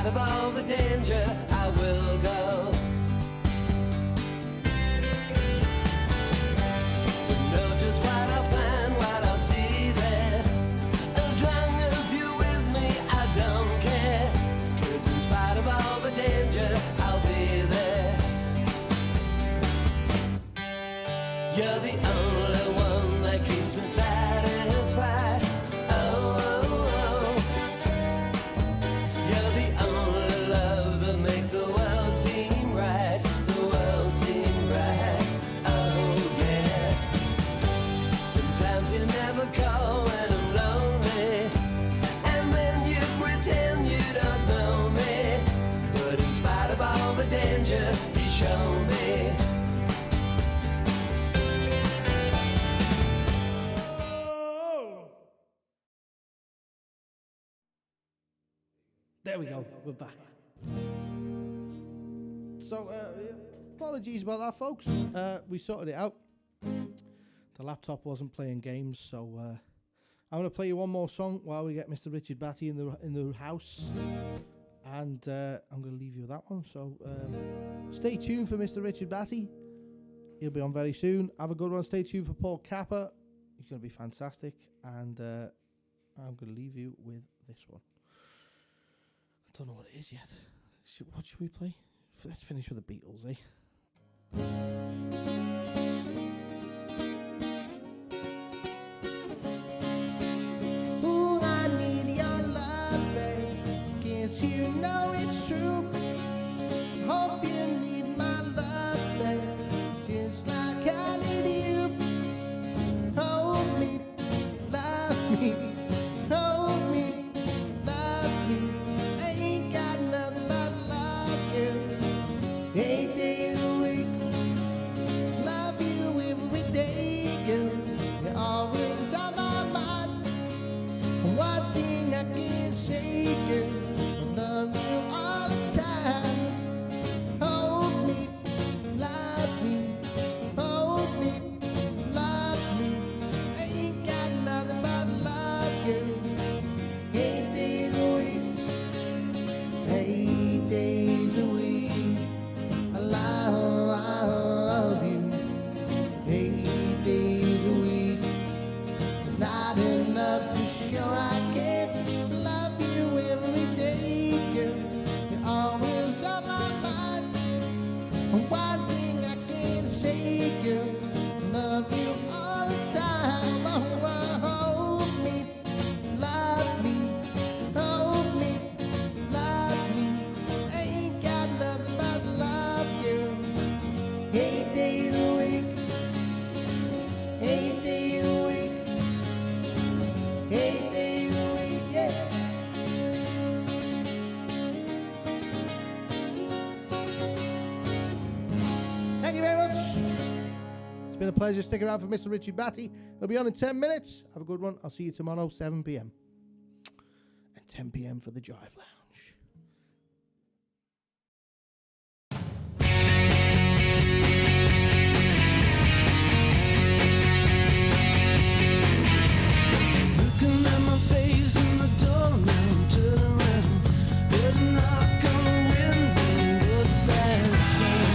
spite of all the danger, I will go. Know just what I'll find, what I'll see there. As long as you're with me, I don't care. 'Cause in spite of all the danger, I'll be there. You're the only one that keeps me satisfied. Oh, oh, oh. You're the only love that makes the world seem right. The world seem right. Oh, yeah. Sometimes you never call when I'm lonely, and then you pretend you don't know me. But in spite of all the danger, you show me. There we go, we're back. So, apologies about that, folks. We sorted it out. The laptop wasn't playing games, so I'm going to play you one more song while we get Mr. Richard Batty in the house. And I'm going to leave you with that one. So, stay tuned for Mr. Richard Batty. He'll be on very soon. Have a good one. Stay tuned for Paul Kappa. He's going to be fantastic. And I'm going to leave you with this one. I don't know what it is yet. What should we play? Let's finish with the Beatles, eh? Ooh, I need your love, babe. Guess you know it's true. Hope you need my love, babe, just like I need you. Hold me, love me, hold me. Pleasure. Stick around for Mr. Richie Batty. He'll be on in 10 minutes. Have a good one. I'll see you tomorrow, 7 p.m. and 10 p.m. for the Jive Lounge. Looking at my face in the door now, turn around, head knock on the window, what's that sound?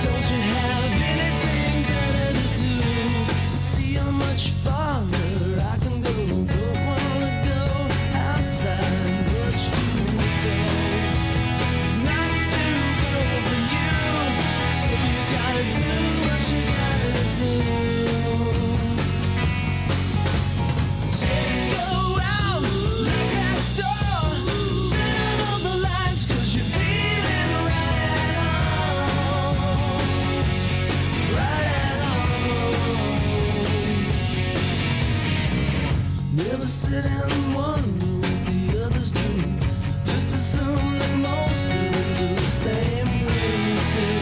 Don't you have anything better to do? See how much farther I can go. Don't wanna go outside, watch you go. It's not too good for you, so you gotta do what you gotta do. Go out, look at the door, turn on the lights 'cause you're feeling right on. Never sit and wonder what the others do. Just assume that most of them do the same thing too.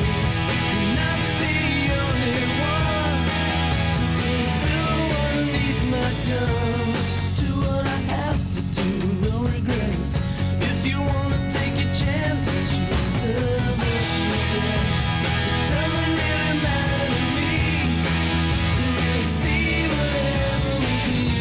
You're not the only one to put a pillow underneath my guns. Do what I have to do, no regrets. If you wanna take your chances, you deserve what you get. It doesn't really matter to me. We'll see whatever we need.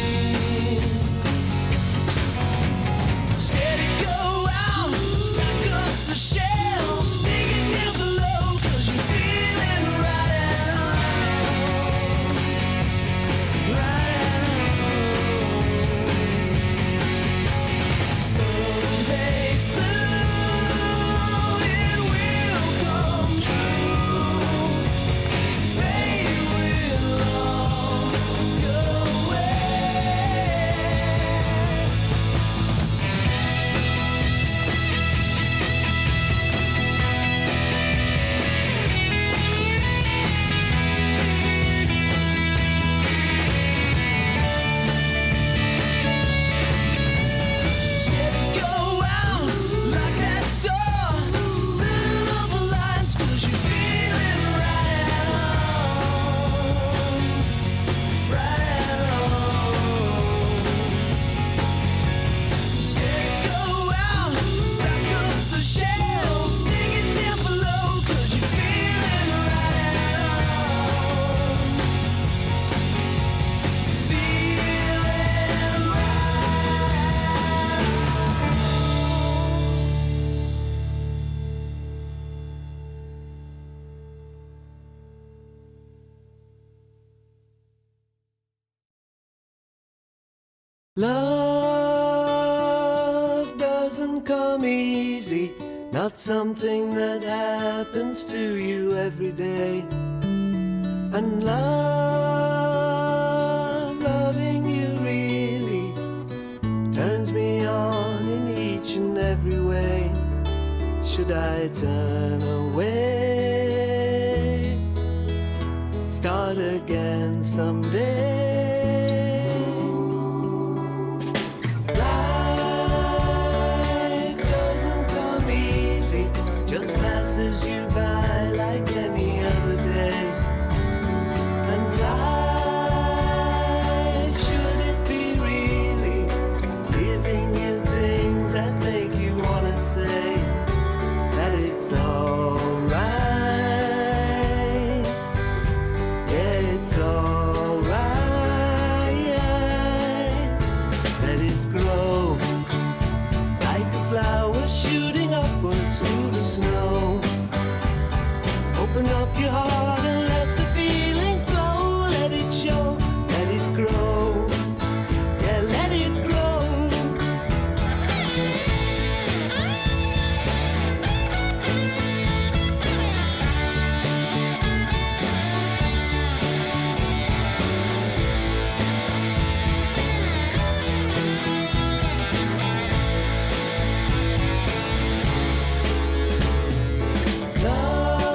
Love doesn't come easy, not something that happens to you every day. And loving you really turns me on in each and every way. Should I turn away, start again someday? Life doesn't come easy, just passes you by like any other day. And life, should it be really giving you things that make you wanna say that it's alright? Yeah, it's alright. Let it grow like a flower shooting upwards through the snow. Open up your heart and let the feeling flow. Let it show, let it grow. Yeah, let it grow. Love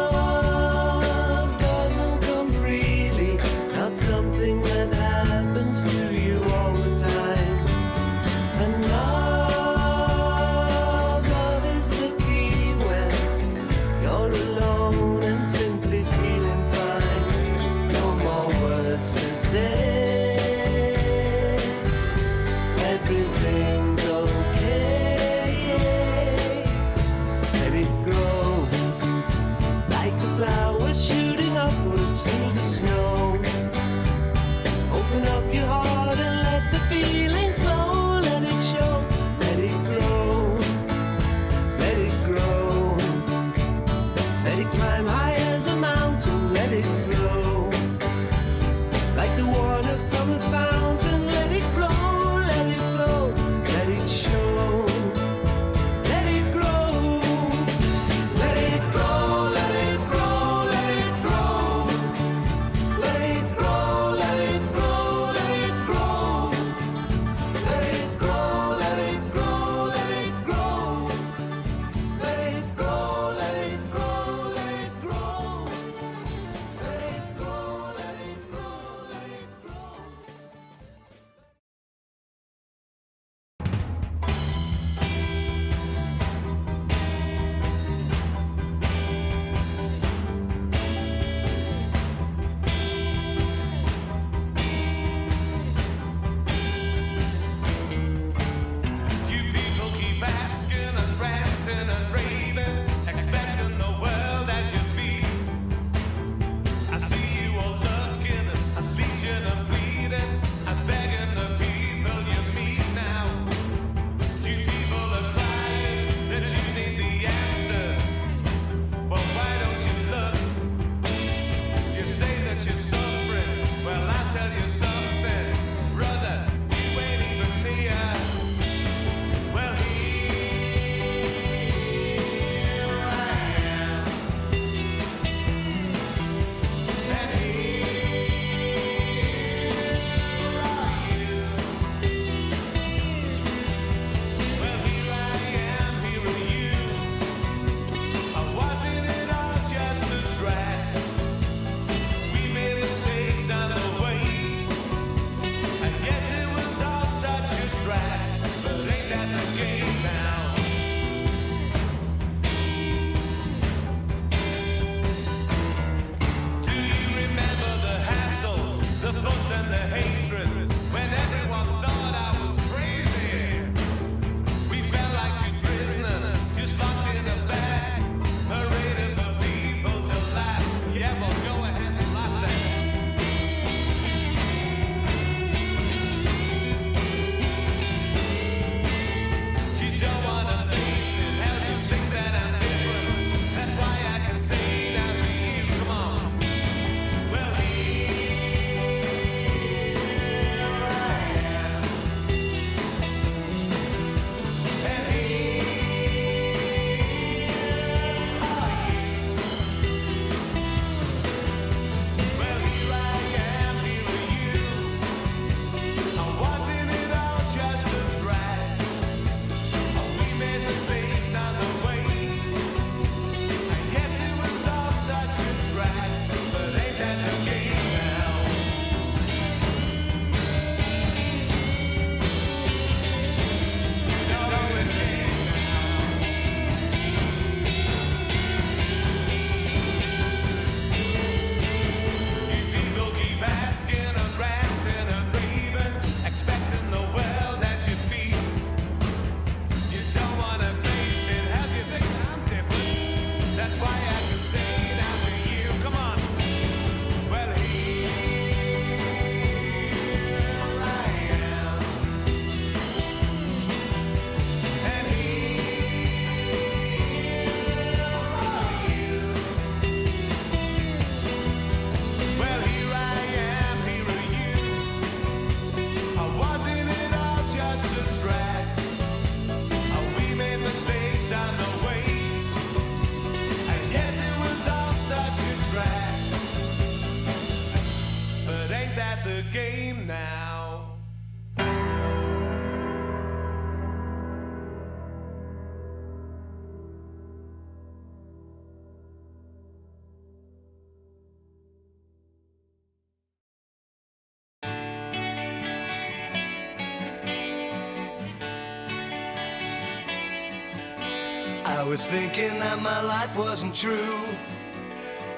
I was thinking that my life wasn't true.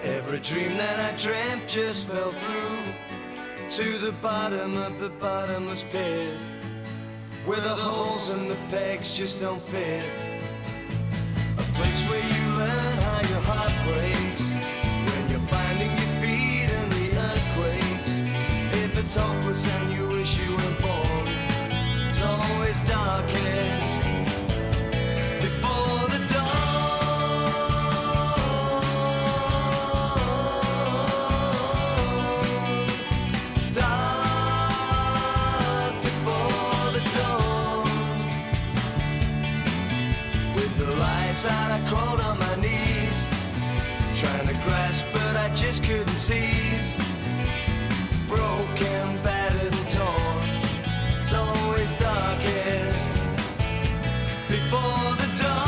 Every dream that I dreamt just fell through to the bottom of the bottomless pit, where the holes and the pegs just don't fit. A place where you learn how your heart breaks when you're finding your feet in the earthquakes. If it's hopeless and you wish you were born, it's always darkest before the dawn. Dark before the dawn. With the lights out, I crawled on my knees, trying to grasp, but I just couldn't seize. Broken, battered and torn, it's always darkest before the dawn.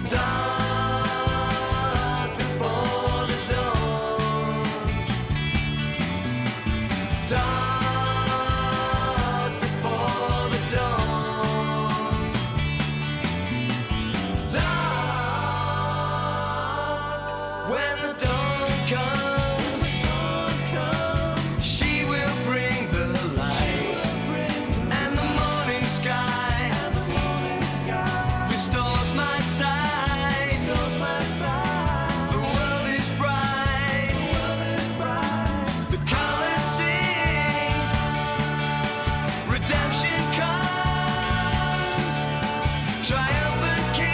Dark before the dawn. Dark before the dawn. Dark when the dawn comes. She will bring the light, and the morning sky restores my sight. The world is bright, the colors sing, redemption comes, triumphant king.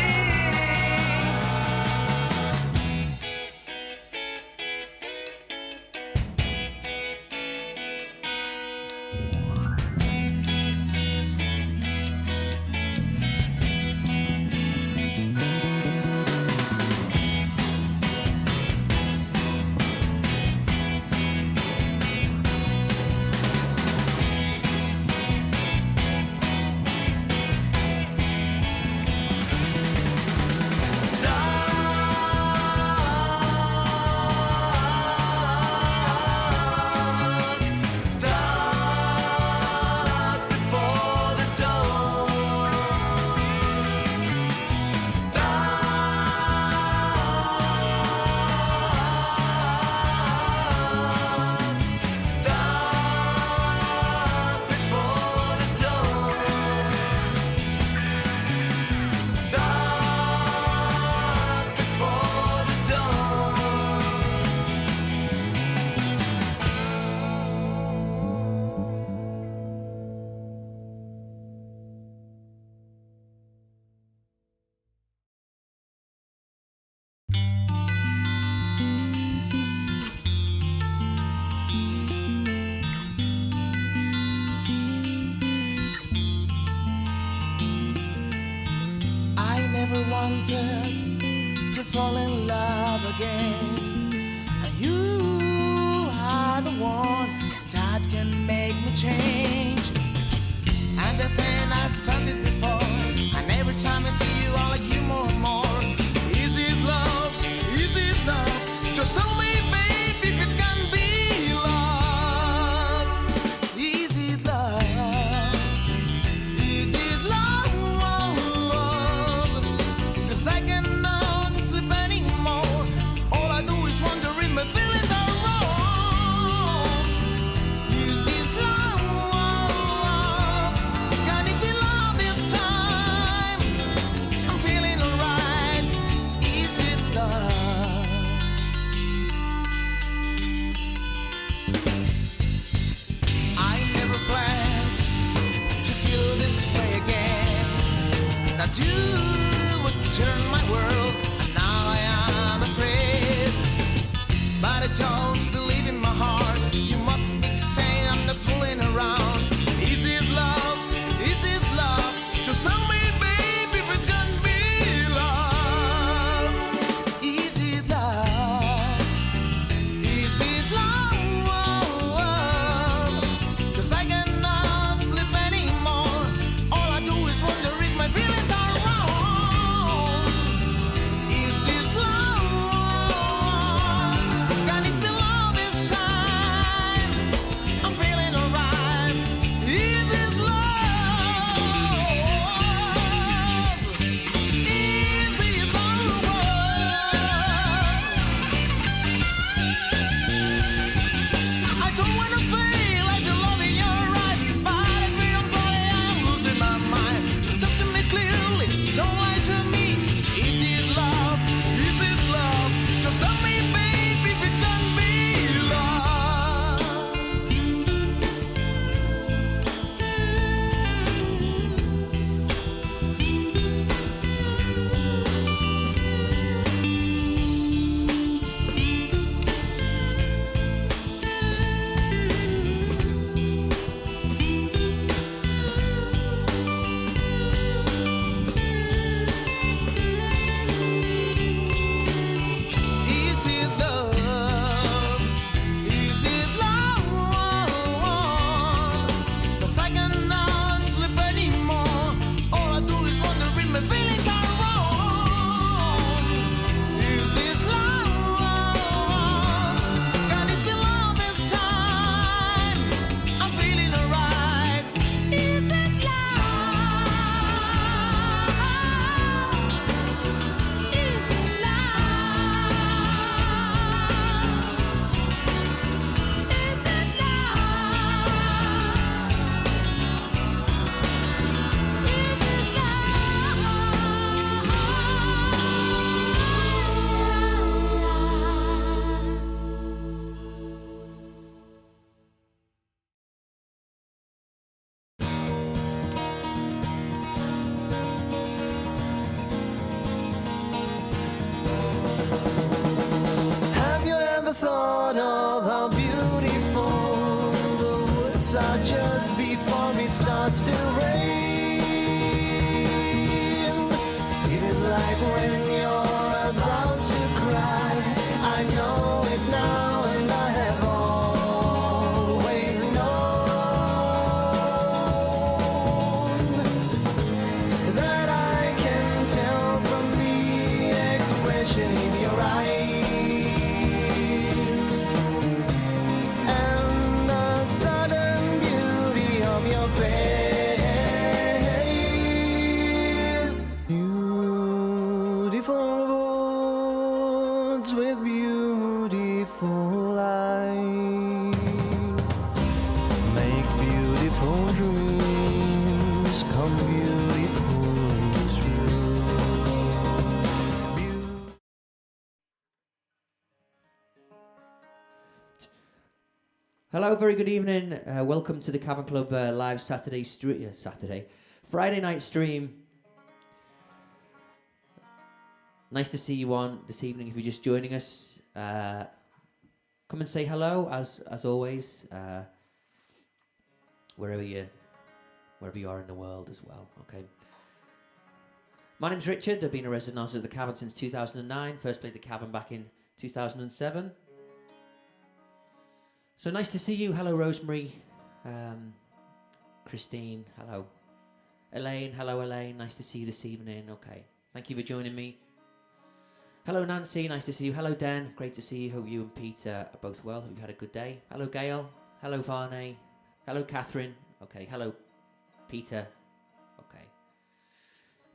Dark before the dawn. Dark before the dawn. Dark before the dawn. I never wanted to fall in love again. And you are the one that can make me change. And then I felt it before, and every time I see you, I like you more and more. Is it love? Is it love? Just tell me, babe, if it can be love. Is it love? Is it love? 'Cause I cannot sleep anymore. All I do is wonder in my feelings. you're beautiful. The woods are just before it starts to rain. It is like when you're about to cry. I know it now, and I have always known that I can tell from the expression in your eyes and the sudden beauty of your face. Beautiful words with beautiful eyes make beautiful dreams come beautifully true. Hello, very good evening. Welcome to the Cavern Club live Friday night stream. Nice to see you on this evening. If you're just joining us, come and say hello as always. Wherever you are in the world as well. Okay. My name's Richard. I've been a resident artist of the Cavern since 2009. First played the Cavern back in 2007. So nice to see you. Hello, Rosemary. Christine. Hello. Elaine. Hello, Elaine. Nice to see you this evening. Okay. Thank you for joining me. Hello, Nancy. Nice to see you. Hello, Dan. Great to see you. Hope you and Peter are both well. Hope you've had a good day. Hello, Gail. Hello, Varney. Hello, Catherine. Okay. Hello, Peter. Okay.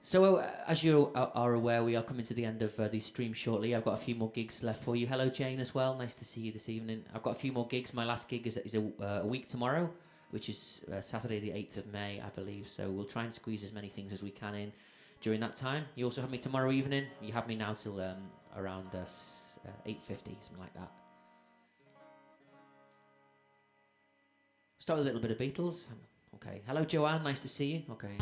So, as you are aware, we are coming to the end of the stream shortly. I've got a few more gigs left for you. Hello, Jane, as well. Nice to see you this evening. I've got a few more gigs. My last gig is a week tomorrow, which is Saturday the 8th of May, I believe. So we'll try and squeeze as many things as we can in during that time. You also have me tomorrow evening. You have me now till around 8:50, something like that. Start with a little bit of Beatles. Okay. Hello, Joanne. Nice to see you. Okay.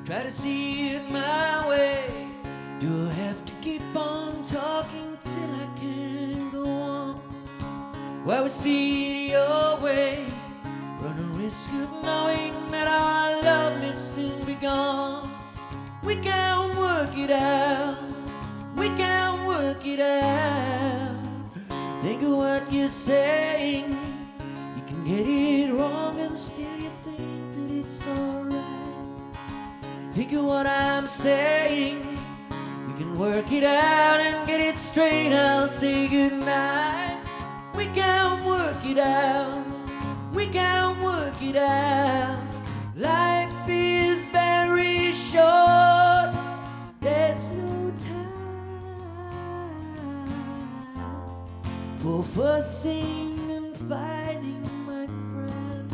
Try to see it my way. Do I have to keep on talking till I can't go on? Well, we see it your way. Run a risk of knowing that our love may soon be gone. We can work it out. We can work it out. Think of what you're saying. You can get it wrong and still you think that it's alright. Think of what I'm saying. You can work it out and get it straight. I'll say goodnight. We can work it out. We can work it out. Life is very short. There's no time for fussing and fighting, my friend.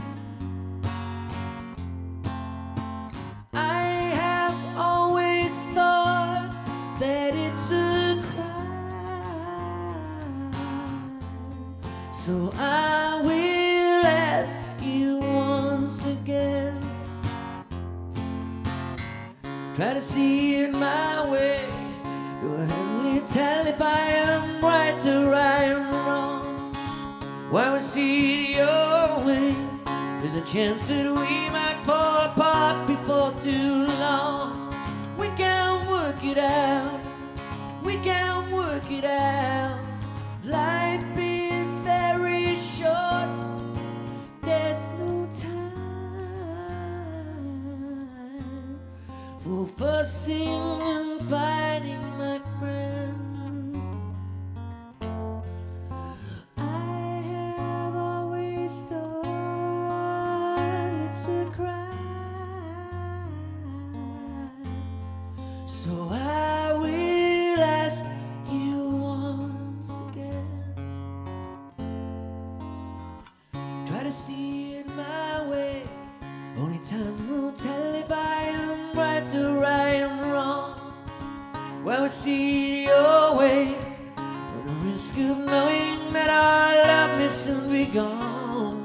I have always thought that it's a crime. So I will ask you once again. Try to see it my way. Do I only tell if I am right or I am wrong? While we see it your way, there's a chance that we might fall apart before too long. We can work it out. We can work it out. Life is very short. There's no time for fussing and fighting, my friend. I have always thought it's a crime. So I will ask you once again. Try to see it my way. Only time will tell if I am right or I am wrong. Well, we see it your way. Run the risk of knowing that our love may soon be gone.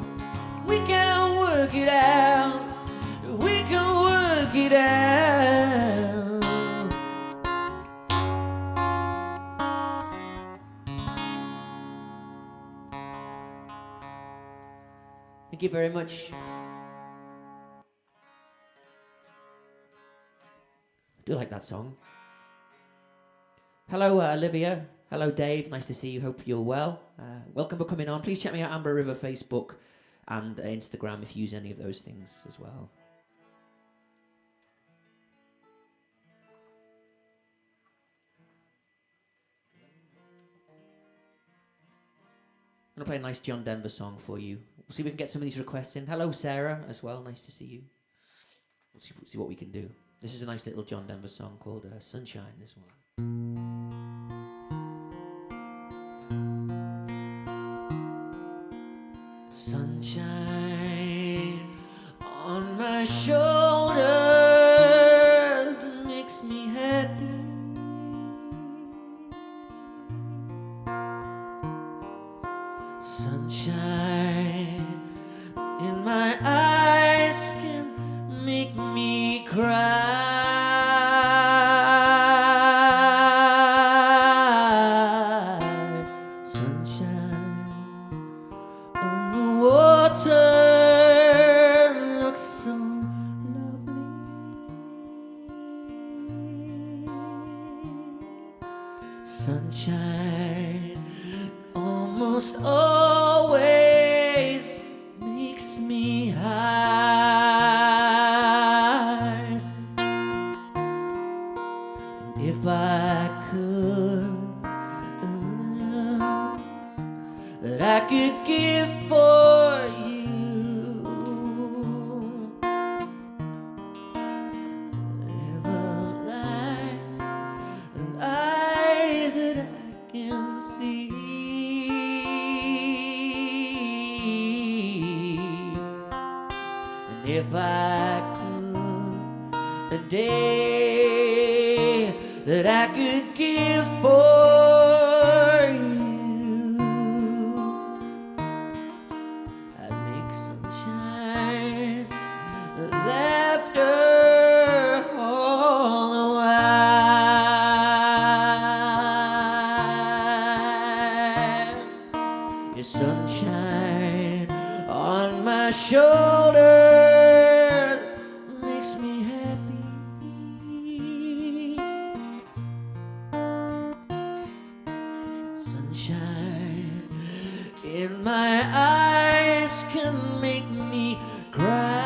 We can work it out. We can work it out. Thank you very much. I do like that song. Hello, Olivia. Hello, Dave. Nice to see you. Hope you're well. Welcome for coming on. Please check me out, Amber River Facebook and Instagram if you use any of those things as well. I'm going to play a nice John Denver song for you. We'll see if we can get some of these requests in. Hello, Sarah, as well. Nice to see you. We'll see what we can do. This is a nice little John Denver song called Sunshine, this one. Sunshine on my shoulders makes me happy. Sunshine in my eyes can make me cry. Sunshine on the water looks so lovely. Sunshine almost always makes me high. And if I could, that I could give for you, ever eyes that I can see. And if I could, a day that I could give for you, I'd make sunshine, laughter all the while. Your sunshine on my shoulders makes me happy. Sunshine in my eyes can make me cry.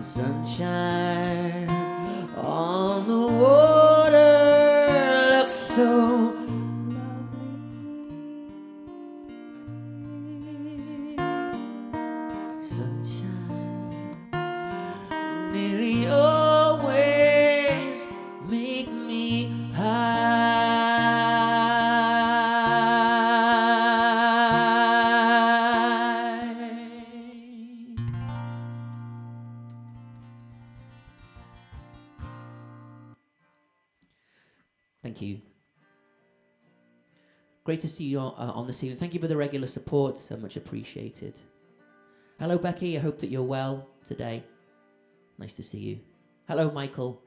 Sunshine on the water looks so lovely. Sunshine nearly always make me high. Thank you. Great to see you on the scene. Thank you for the regular support. So much appreciated. Hello, Becky. I hope that you're well today. Nice to see you. Hello, Michael.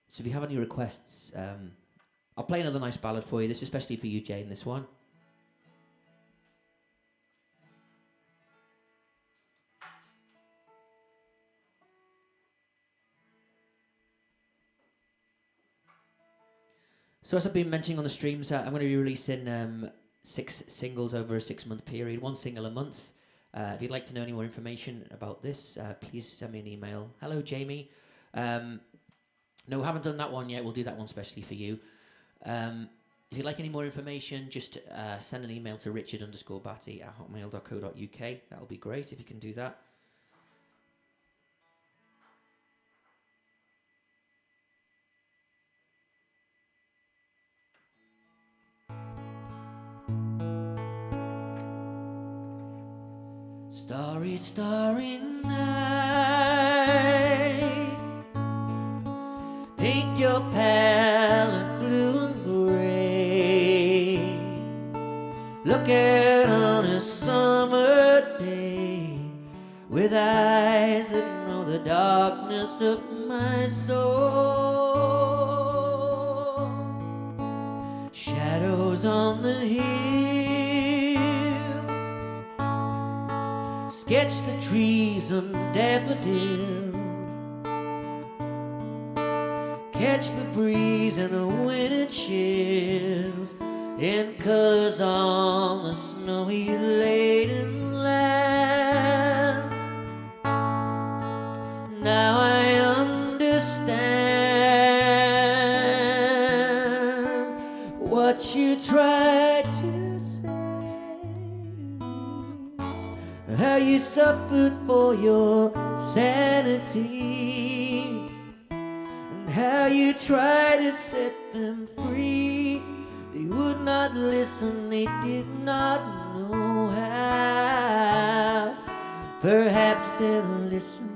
So if you have any requests, I'll play another nice ballad for you. This is especially for you, Jane, this one. So as I've been mentioning on the streams, I'm going to be releasing 6 singles over a 6-month period, 1 single a month. If you'd like to know any more information about this, please send me an email. Hello, Jamie. No, we haven't done that one yet. We'll do that one specially for you. If you'd like any more information, just send an email to richard_batty@hotmail.co.uk. That'll be great if you can do that. Starry, starry night, paint your palette blue and gray. Look out on a summer day with eyes that know the darkness of my soul. Shadows on the hill, sketch the trees and daffodils, catch the breeze and the winter chills in colors on the snowy laden land. Now I understand what you tried to say, how you suffered for your sanity, and how you tried to set them free. They would not listen, they did not know how. Perhaps they'll listen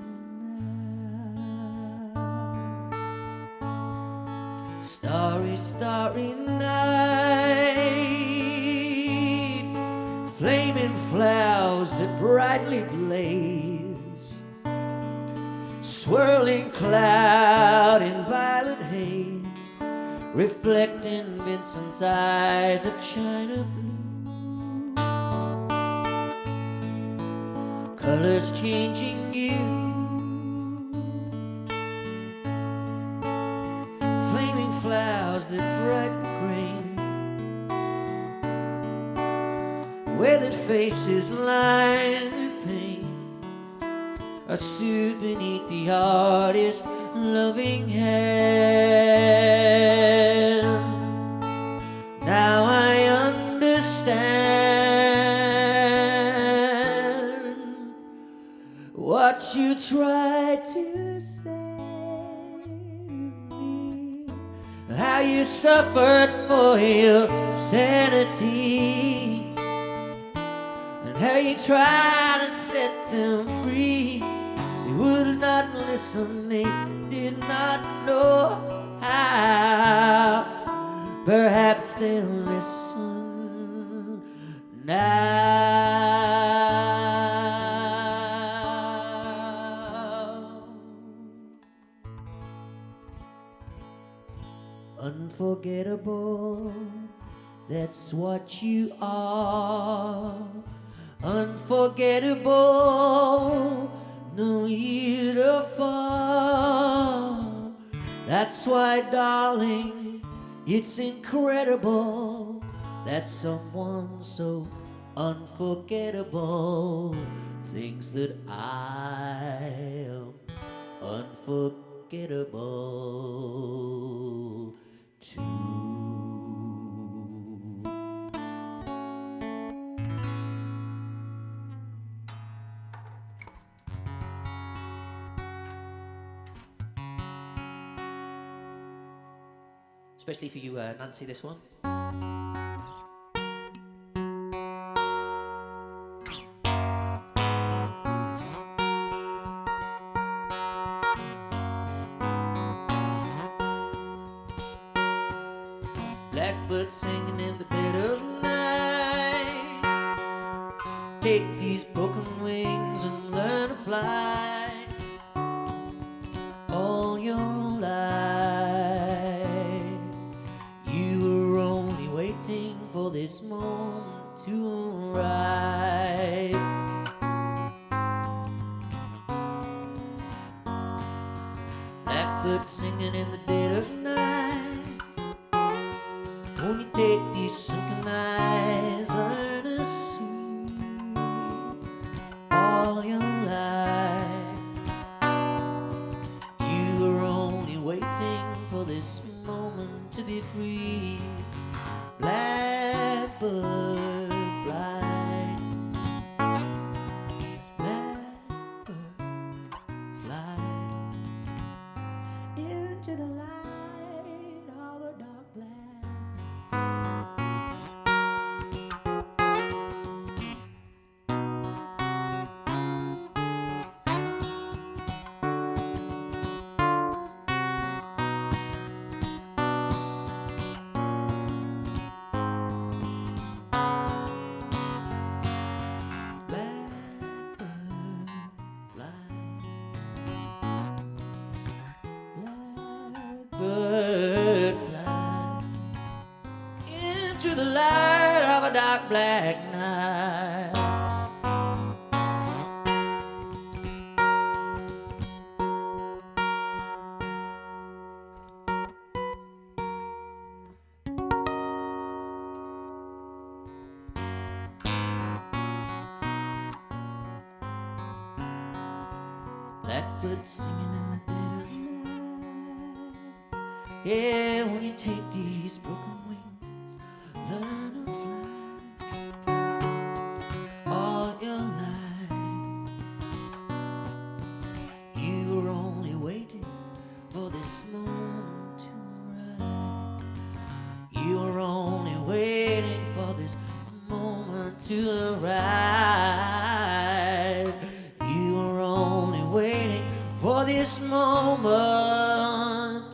now. Starry, starry night, flaming flowers that brightly blaze, swirling cloud in violet haze, reflecting Vincent's eyes of china blue. Colors changing you, flaming flowers that brightly green, weathered faces lined with pain are soothed beneath the artist's loving hand. Now I understand what you tried to say to me, how you suffered for your sanity, and how you tried to set them free. They would not listen, they did not know how. Perhaps they'll listen now. Unforgettable, that's what you are. Unforgettable, no year to fall. That's why, darling, it's incredible that someone so unforgettable thinks that I am unforgettable too. Especially for you, Nancy, this one. Blackbird singing in the dead of night. Take these broken wings and learn to fly all your life. You were only waiting for this moment to arrive. Blackbird singing in the dead of night. Won't you take these sunken eyes, learn to see all your life. You were only waiting for this moment to be free. Blackbird fly, blackbird fly into the light of a dark land. the light of a dark black night. Blackbird singing in the dead of night. Yeah, when you take these broken wings, learn to fly all your life. You were only waiting for this moment to rise. You were only waiting for this moment to arrive. You were only waiting for this moment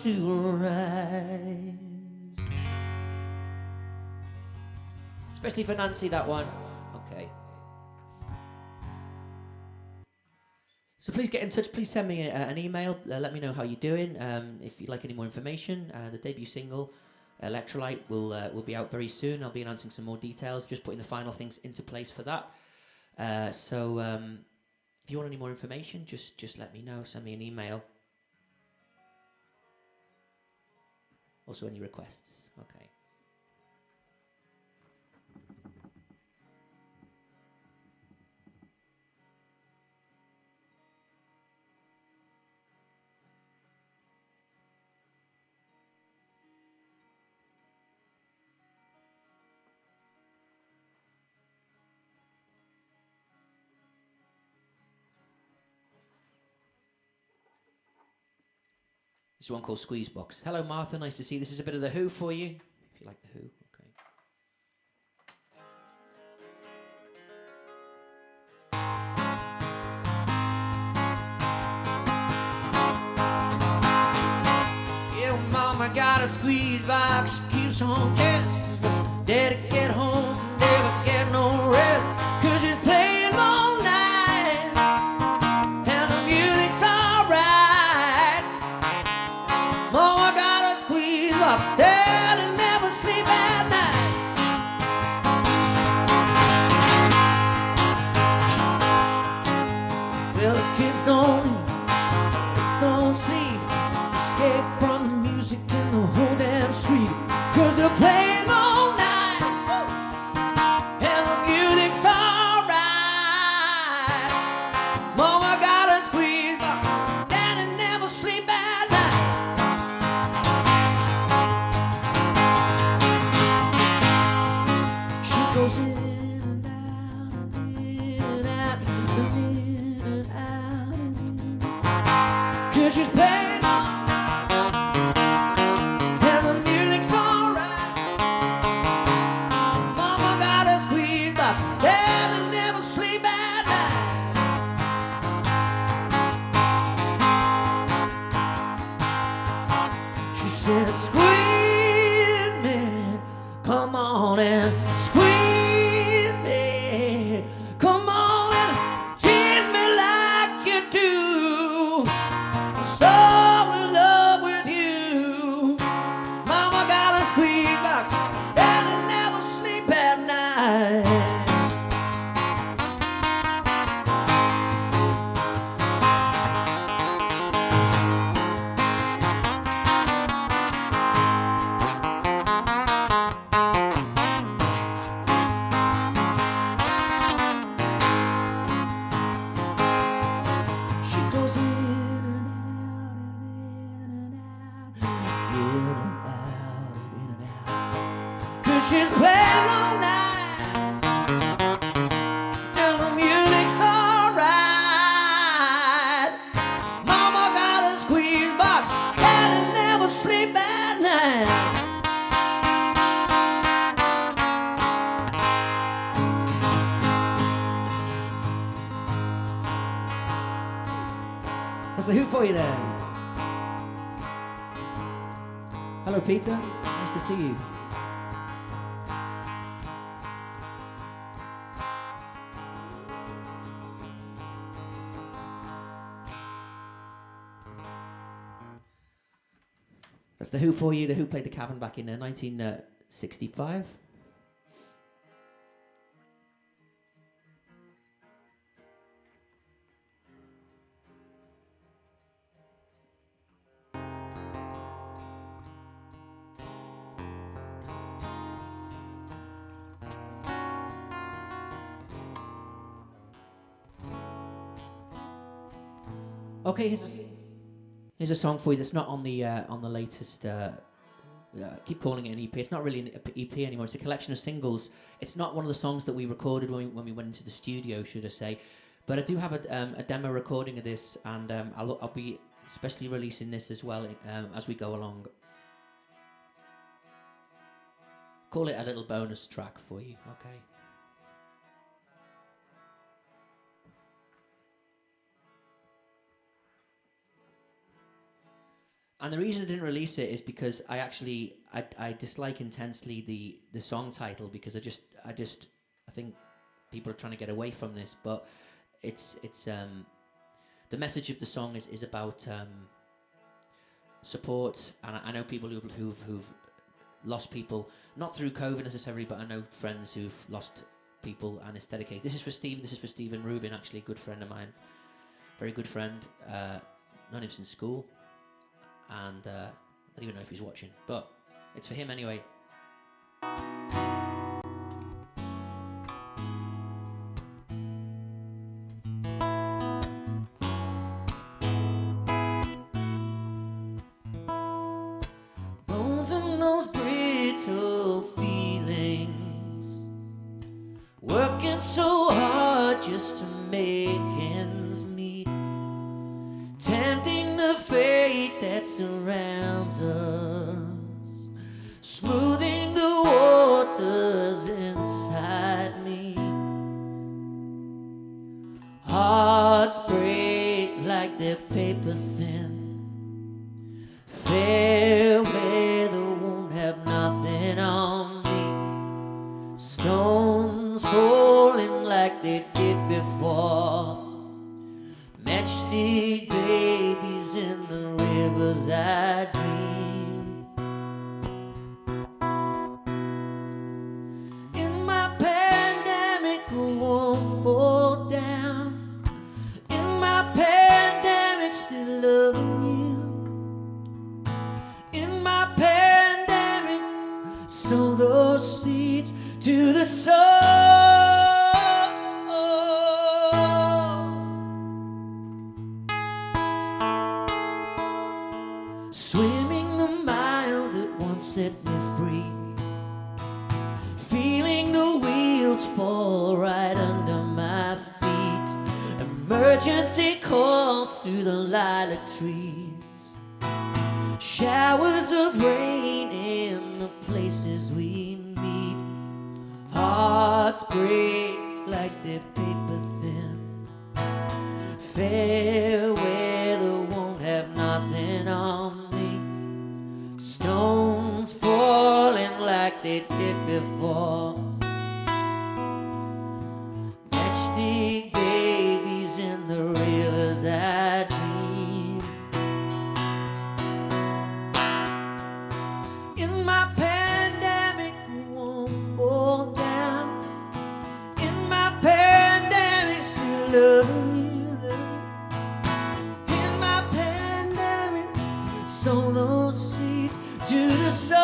to arise. Especially for Nancy, that one. Okay. So please get in touch. Please send me an email. Let me know how you're doing. If you'd like any more information, the debut single, Electrolyte, will be out very soon. I'll be announcing some more details, just putting the final things into place for that. So if you want any more information, just let me know. Send me an email. Also, any requests. Okay. This is one called Squeeze Box. Hello, Martha. Nice to see you. This is a bit of The Who for you, if you like The Who. Okay. Yeah, Mama got a squeeze box. She keeps on just Daddy get home, never get no rest, 'cause she's playing all night, and the music's alright. Mama got a squeeze box, Daddy never sleep at night. Well, the kids don't sleep, escape from the music in the whole damn street, 'cause they're playing all night, and the music's alright. Mama got a squeeze box, Daddy never sleep at night. She goes in and out, in and out, in and out, 'cause she's playing all night, and the music's alright. Mama got a squeeze box, Daddy never sleep at night. She said, squeeze me, come on and squeeze me, come on and tease me like you do. I'm so in love with you. Mama got a squeeze box, Daddy never sleep at night. She goes in and out, in and out, 'cause she's playing all night, and the music's alright. Mama got a squeeze box, Daddy never sleep at night. That's The Who for you there. Hello, Peter. Nice to see you. That's The Who for you. The Who played the Cavern back in 1965. Okay, here's a song for you that's not on the latest. I keep calling it an EP. It's not really an EP anymore. It's a collection of singles. It's not one of the songs that we recorded when we went into the studio, should I say? But I do have a demo recording of this, and I'll be especially releasing this as well as we go along. Call it a little bonus track for you, okay? And the reason I didn't release it is because I dislike intensely the song title, because I think people are trying to get away from this, but it's the message of the song is about support, and I know people who've lost people, not through COVID necessarily, but I know friends who've lost people, and it's dedicated. This is for Stephen Rubin, actually a good friend of mine, very good friend, known him since school. And I don't even know if he's watching, but it's for him anyway. Bones and those brittle feelings, working so hard just to make ends meet, tempting the fate that surrounds us, smoothing the waters inside me. Hearts break like they're paper thin, fair weather won't have nothing on me, stones falling like they did before, matchstick babies in the rivers I dream. In my pandemic I won't fall down, in my pandemic still loving you, in my pandemic sow those seeds to the soul. Swimming the mile that once set me free, feeling the wheels fall right under my feet, emergency calls through the lilac trees, showers of rain in the places we meet. Hearts break like they're paper thin, fair weather won't have nothing on me, stones falling like they did before, matchstick babies in the rivers I dream. In my pandemic I won't fall down, in my pandemic still loving you, in my pandemic sow those seeds to the soul,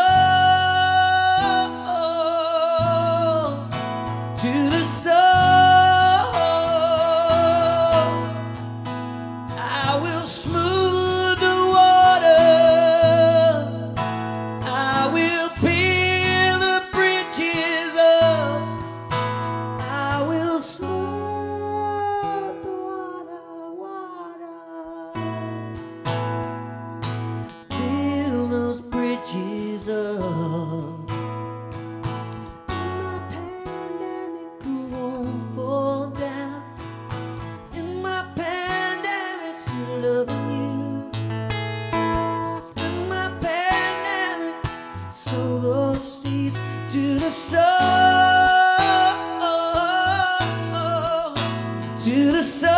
to the soul. I will smooth the water, I will build the bridges up, I will smooth the water, build those bridges up. In my pandemic I won't fall down, in my pandemic still loving you, in my pandemic sow those seeds to the soul, to the soul,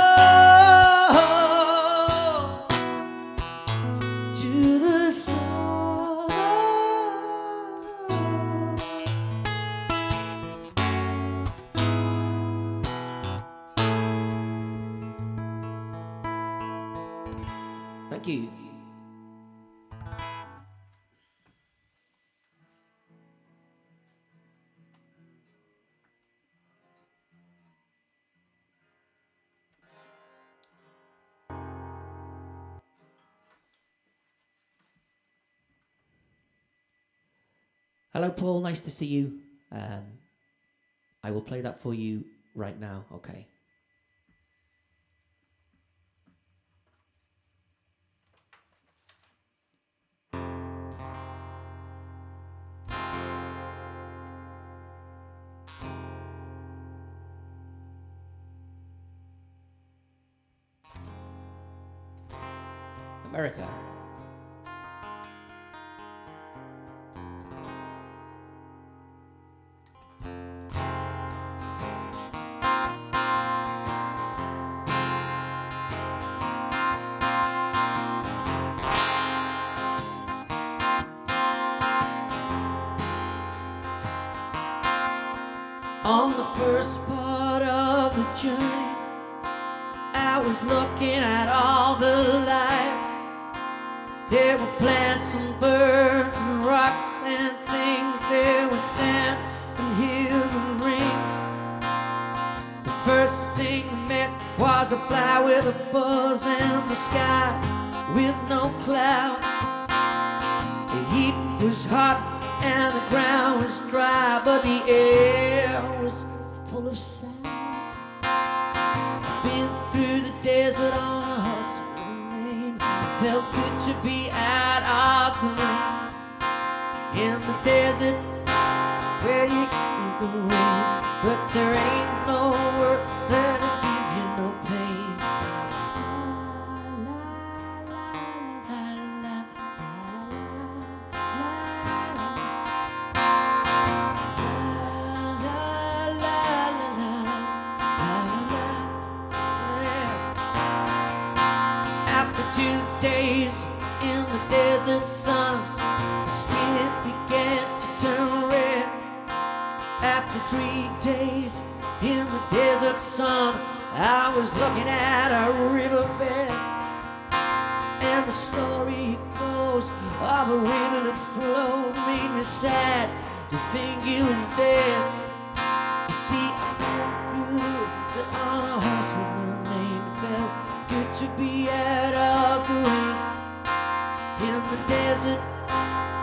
to the soul. Thank you. Hello, Paul. Nice to see you. I will play that for you right now. Okay. America. On the first part of the journey, I was looking at all the life. There were plants and birds and rocks and things. There was sand and hills and rings. The first thing I met was a fly with a buzz and the sky with no clouds. The heat was hot and the ground was dry, but the air was full of sound. Been through the desert on a horse and rain. Felt good to be out of the rain. In the desert where you get the rain, but there ain't no work that'll give you no pain. After 2 days in the desert sun, the skin began to turn red. After 3 days in the desert sun, I was looking at a riverbed. And the story goes of a river that flowed, made me sad to think it was dead. You see, I went through it on a horse with no name. It felt good to be out of the rain. In the desert,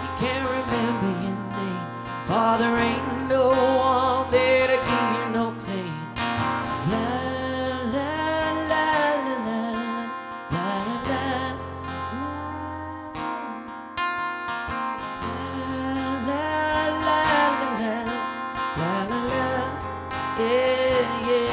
you can't remember your name, for there ain't no one there to give you no pain. La la la la la la la la la la la la la, yeah, yeah.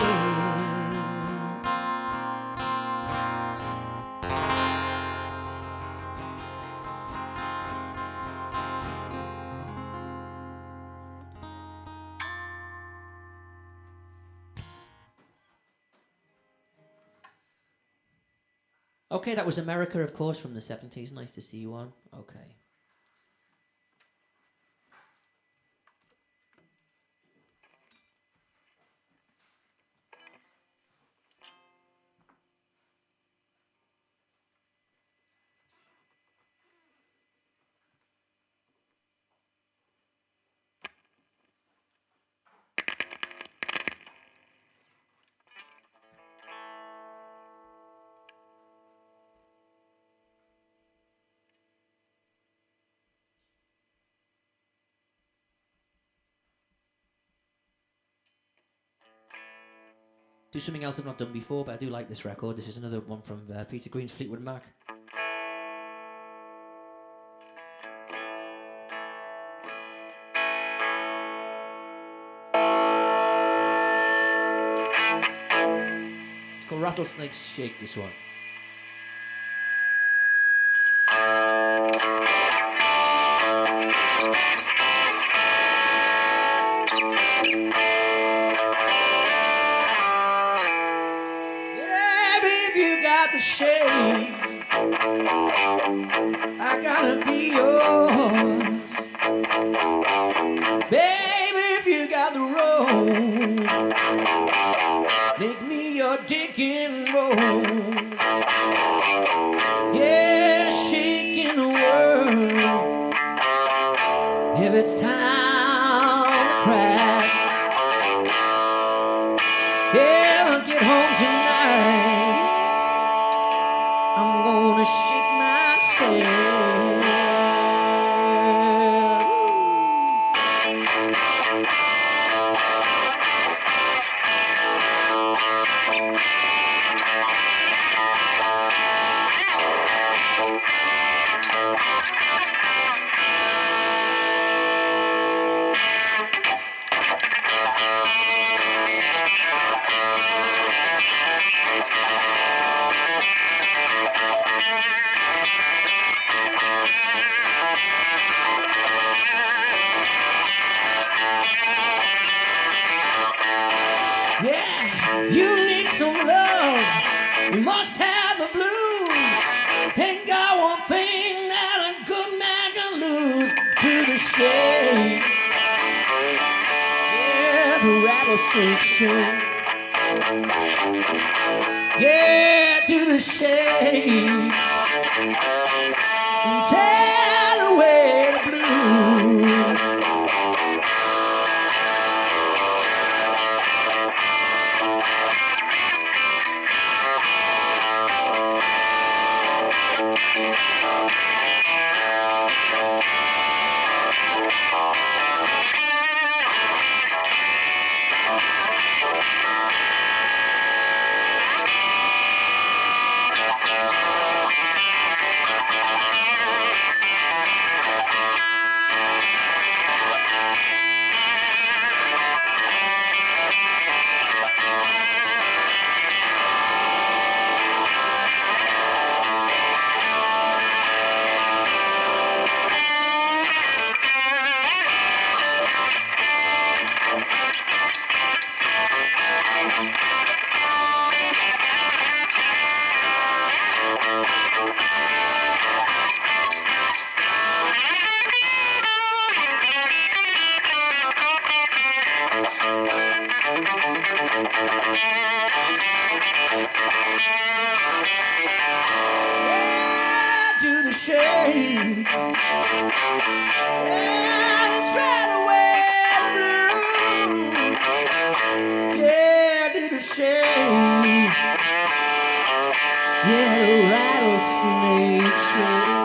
Okay, that was America, of course, from the 70s. Nice to see you on. Okay. Do something else I've not done before, but I do like this record. This is another one from Peter Green's Fleetwood Mac. It's called Rattlesnakes Shake, this one. The shade, I gotta be yours, baby. If you got the road, make me your dick and roll. Yeah, shaking the world. If it's time to crash, yeah, I'll get home tonight. I'm gonna shake myself. Yeah, you need some love. You must have the blues. Ain't got one thing that a good man can lose. To the shade. Yeah, the rattlesnake shade. Yeah, to the shade. And tear away the blues. Yeah, to the shade. Yeah, and tread away the blue. Yeah, to the shade. Yeah, the rattlesnake shade.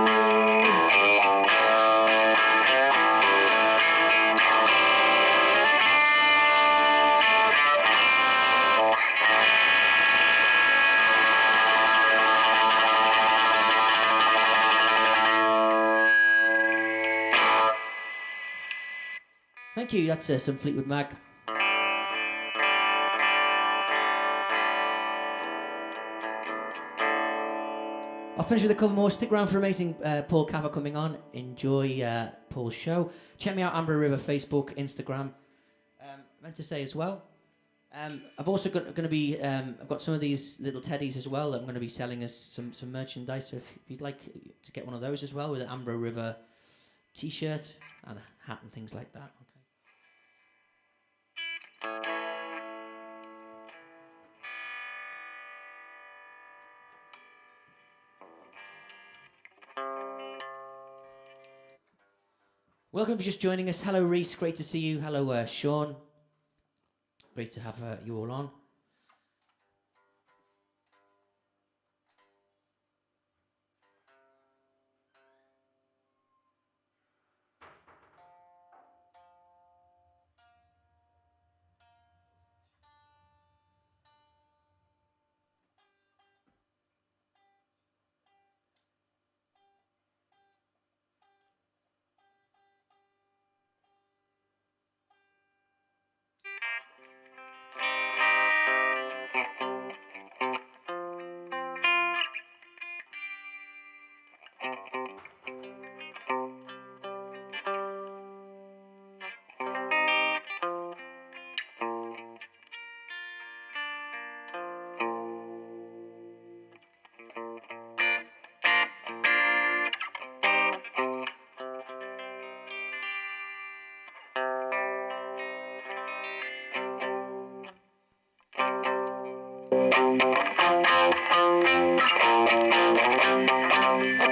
Thank you, that's some Fleetwood Mac. I'll finish with a couple more. Stick around for amazing Paul Caffer coming on. Enjoy Paul's show. Check me out, Amber River, Facebook, Instagram. Meant to say as well, I've also got I've got some of these little teddies as well that I'm going to be selling as some merchandise. So if you'd like to get one of those as well with an Amber River t-shirt and a hat and things like that. Okay. Welcome for just joining us. Hello, Reese. Great to see you. Hello, Sean. Great to have you all on.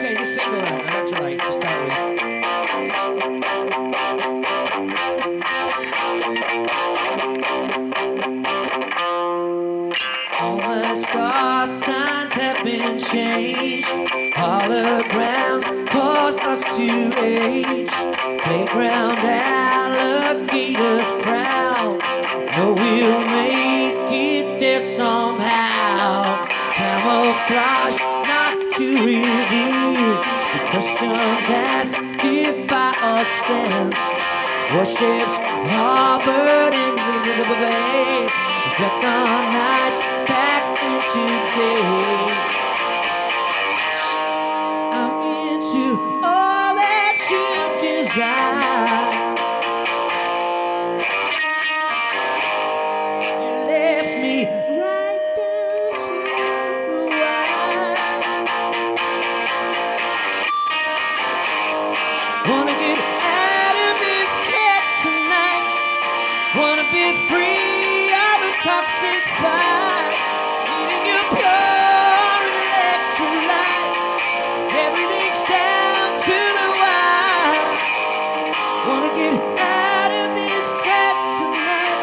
Okay, the single then, electrolyte to start with. All my star signs have been changed. Holograms cause us to age. Playground alligators proud. No, we'll make it there somehow. Camouflage not to reveal the questions asked, defy our sense. Warships harbored in the bay, reflect our nights back into day. I'm into all that you desire. toxic fight, needing your pure electrolyte. Everything's down to the wire. Wanna get out of this head tonight.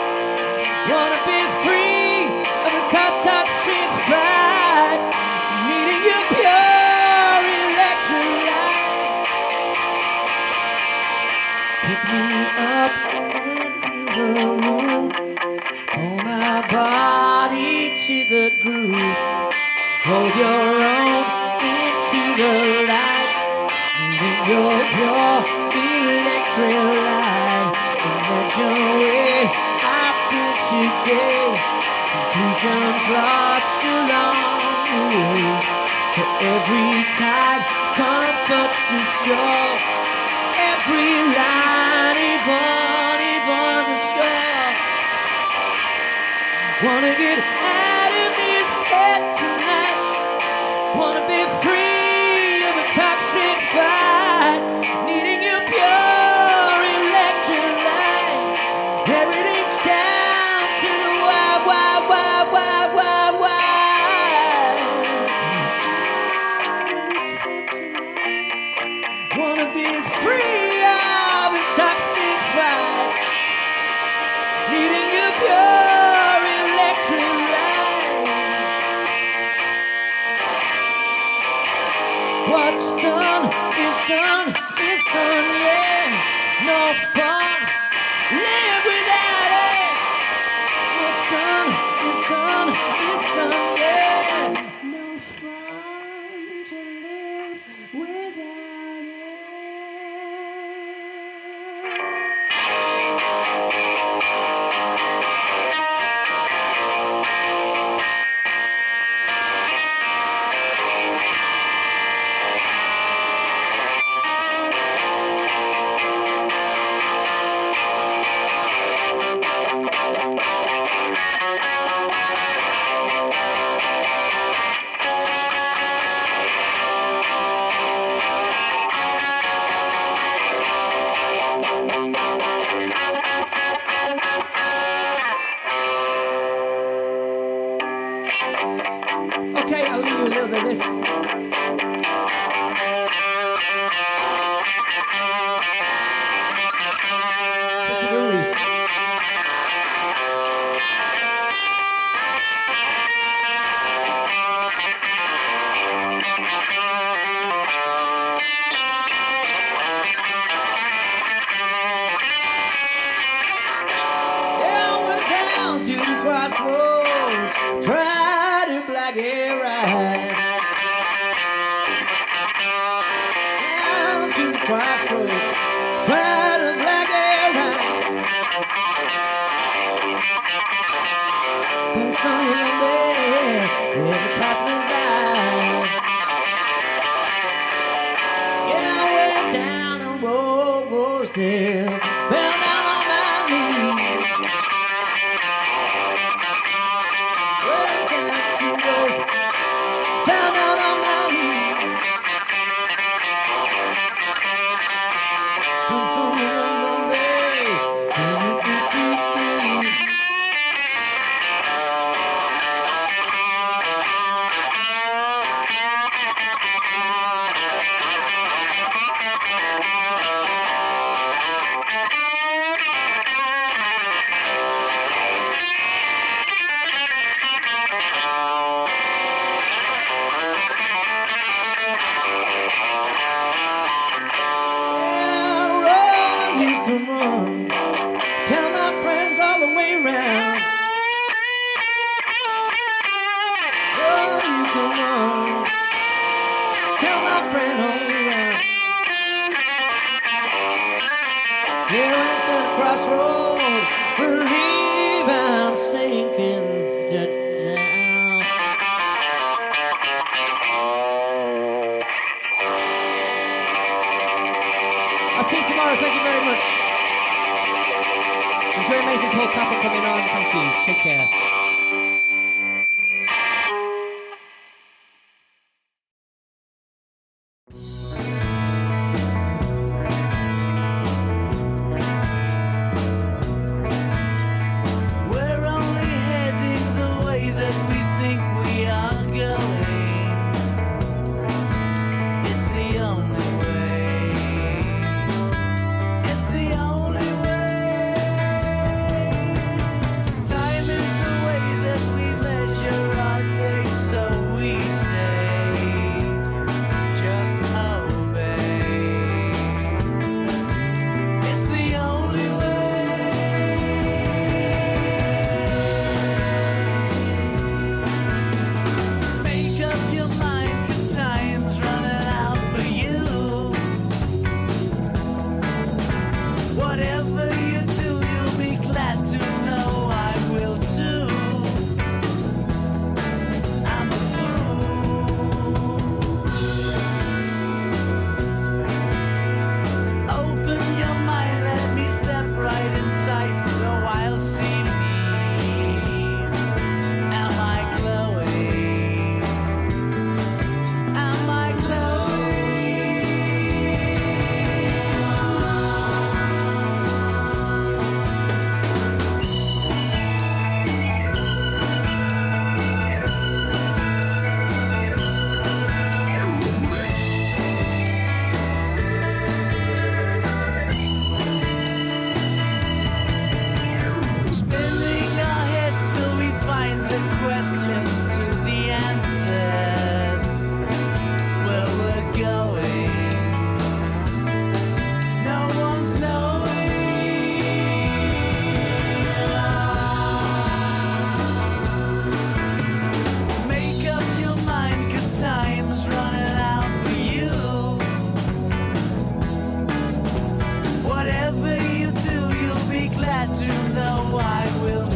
Wanna be free of a toxic fight, needing your pure electrolyte. Pick me up and heal the room. Pull my body to the groove. Hold your own into the light. Needing your pure electrolyte. Imagine where I've been today. Conclusions lost along the way. For every tide comforts the shore. Every line, even the sky. Wanna get out of this head tonight. Wanna be free of a toxic fight. Needing your pure electrolyte. Everything's down to the wire, wire, wire, wire, wire, wire. Wanna be free of a toxic fight. Needing your pure electrolyte. What's done is done, is done, yeah. No fun, live without it. What's done is done, is done, yeah. No fun to live without it. Okay, I'll leave you a little bit of this. This is Ruiz. Yeah, we're down to the crossroads. Try to black it right. Down to the crossroads. Try to black it right. Come somewhere there, it'll pass me by. Yeah, I went down the road, was there. Fell down on my knees. Went down the road, fell down on my knees. Come somewhere there, come on. Tell my friends all the way around. Oh, you come on. Tell my friend all the way around. Here at the crossroad, believe I'm sinking touchdown. I'll see you tomorrow. Thank you very much. Enjoy Amazing Paul Catholic coming on. Thank you. Take care. We're only heading Spinning our heads till we find the questions to the answers. Where we're going, no one's knowing. Make up your mind, 'cause time's running out for you. Whatever you do, you'll be glad to know I will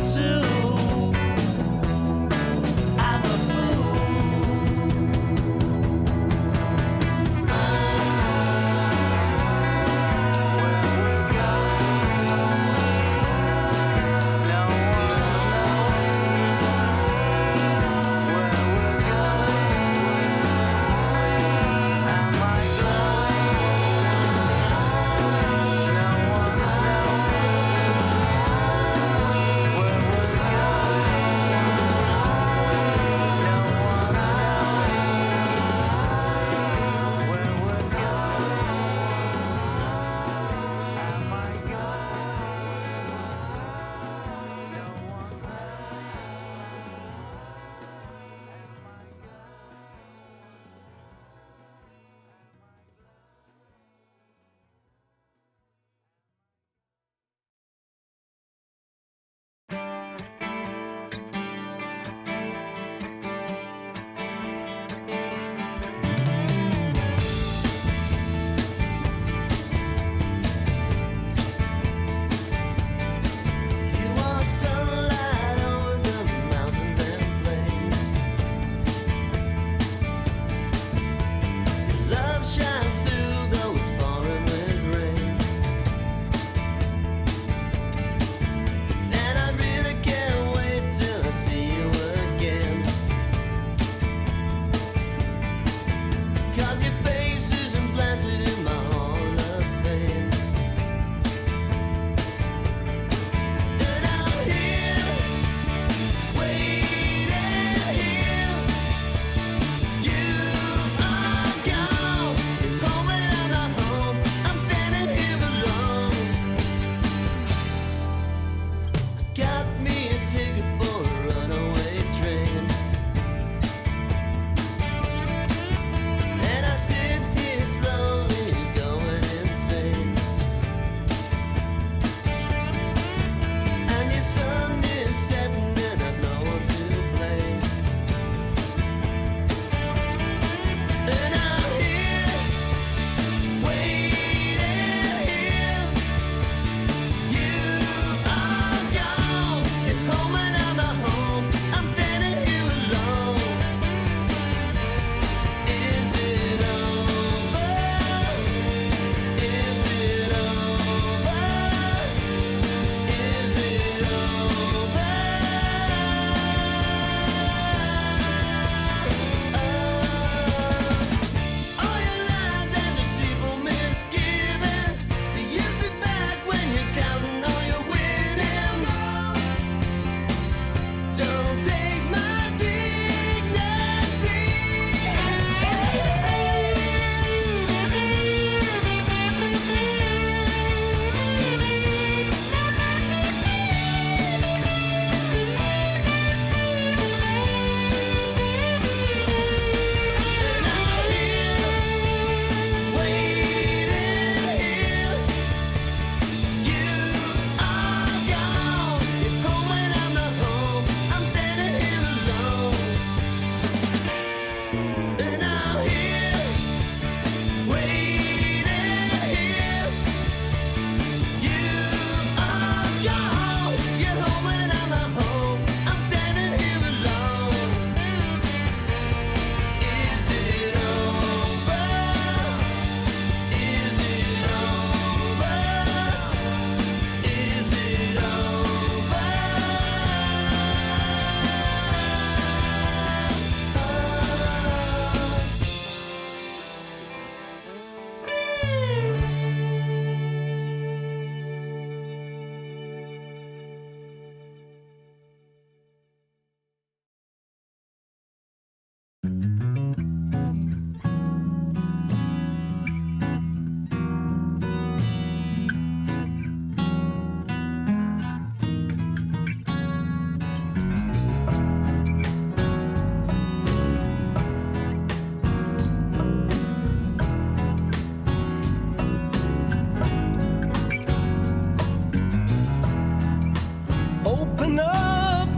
Open up,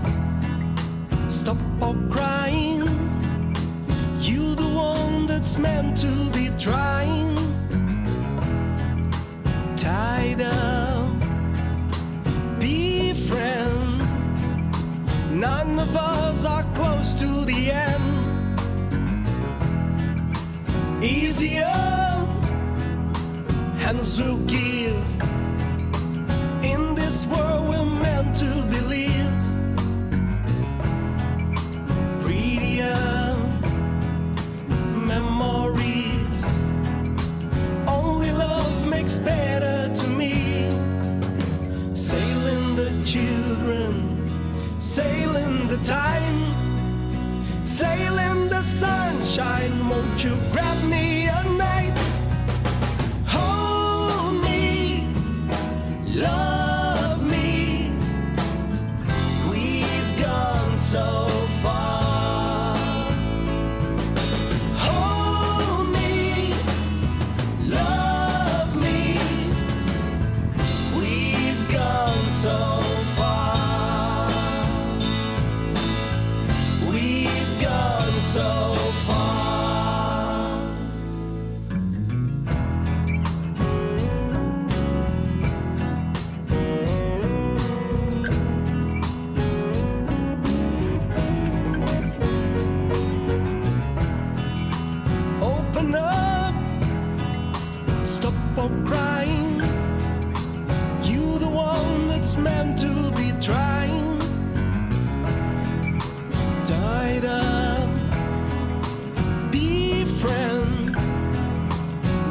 stop all crying. You the one that's meant to be trying. Tied up, be friend. None of us are close to the end. Easier, hands will give. In this world we're meant to believe. Prettier memories. Only love makes better to me. Sailing the children, sailing the time, sailing the sunshine. Won't you grab me a night? Hold me, love me. We've gone so far. Hold me, love me. We've gone so far. We've gone so far. Open up, stop all crying. You the one that's meant to be trying. Tied up, be friend.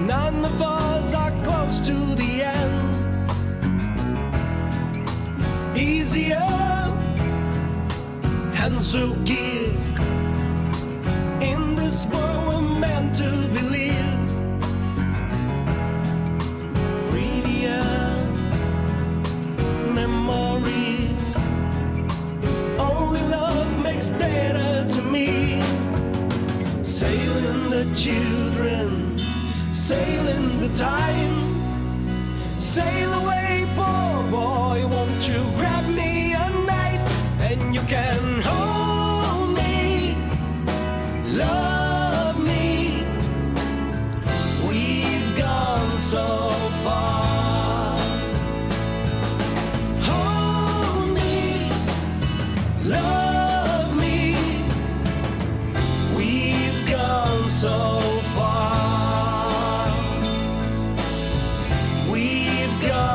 None of us are close to the end. Easier, hands will give. In this world we're meant to believe. Prettier memories. Only love makes better to me. Sailing the children, sailing the time. Sail away, poor boy, won't you grab me a night? And you can hold me, love me. We've gone so far. Hold me, love me. We've gone so far. We've gone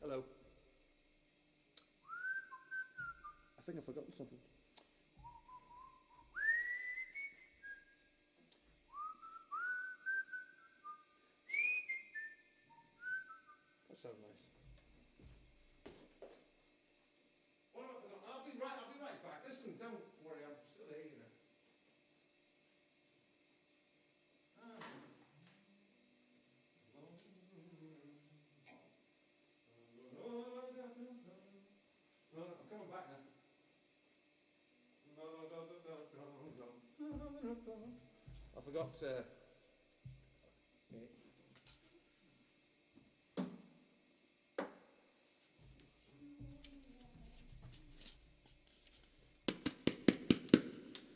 Hello. I think I've forgotten something. That sounds nice. What have I forgotten? I'll be right back. Listen, don't worry, I'm still here, you know. No, I'm coming back now. I forgot. Yeah.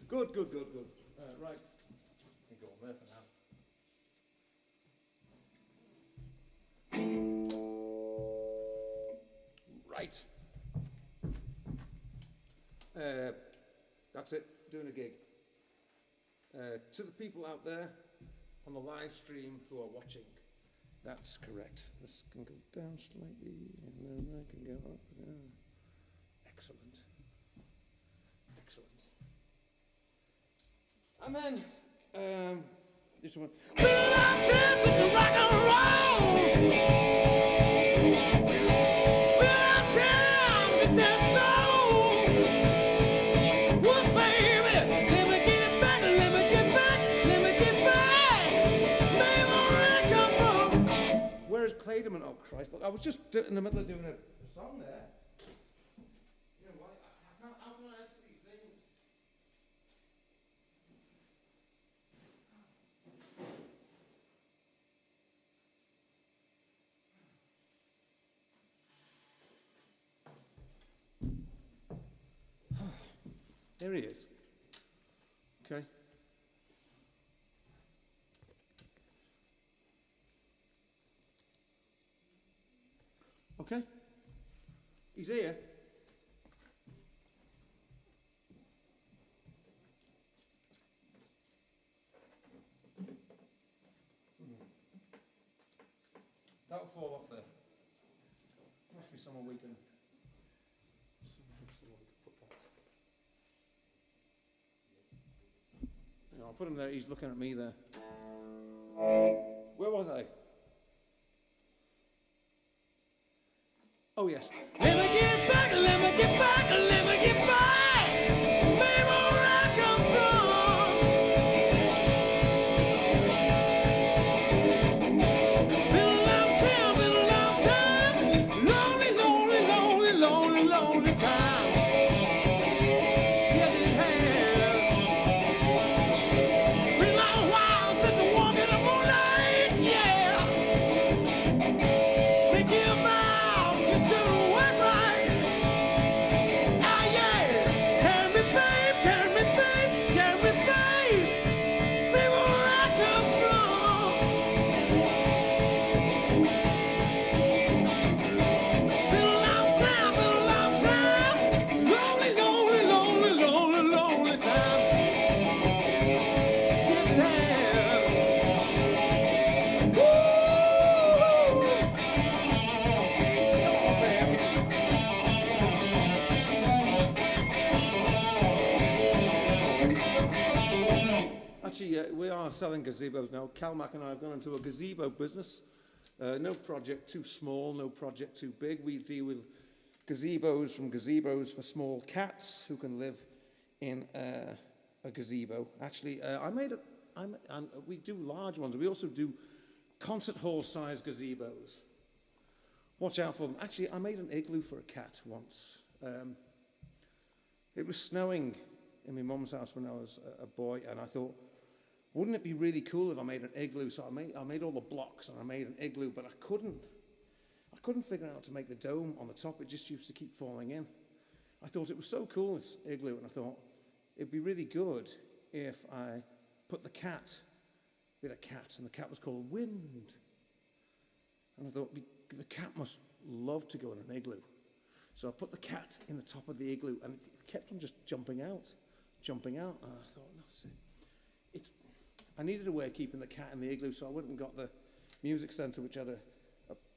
Good. Right. You go on there for now. Right. That's it. Doing a gig. To the people out there on the live stream who are watching, that's correct. This can go down slightly, and then that can go up. Excellent. And then, this one. Well, I'm tempted to rock and roll. Well, I'm tempted to soul. Well, baby, let me get it back, let me get back. Baby, where I come from. Where is Clayderman? Oh, Christ. Look, I was just in the middle of doing a song there. You know what? How can I answer these things? There he is. Okay. Okay. He's here. That'll fall off there. Must be somewhere we can. Put that. I'll put him there. He's looking at me there. Where was I? Oh yes. Let me get back. Let me get back. Let me get back. Baby, where I come from. Been a long time. Lonely time. Yes, it has. Been a long while since I walk in the moonlight. Yeah. They give out just couldn't work right. Ah yeah. Carry me, babe. Baby, where I come from. Been a long time. Lonely time. Yes, it has. Woo! Come on, man. Actually, we are selling gazebos now. Calmac and I have gone into a gazebo business. No project too small, no project too big. We deal with gazebos for small cats who can live in a gazebo. Actually, we do large ones. We also do concert hall sized gazebos. Watch out for them. Actually, I made an igloo for a cat once. It was snowing in my mum's house when I was a boy, and I thought, wouldn't it be really cool if I made an igloo? So I made all the blocks and I made an igloo, but I couldn't figure out how to make the dome on the top. It just used to keep falling in. I thought it was so cool, this igloo, and I thought it'd be really good if I put the cat, we had a cat, and the cat was called Wind. And I thought the cat must love to go in an igloo. So I put the cat in the top of the igloo, and it kept on just jumping out. And I thought, no, I needed a way of keeping the cat in the igloo, so I went and got the music centre, which had a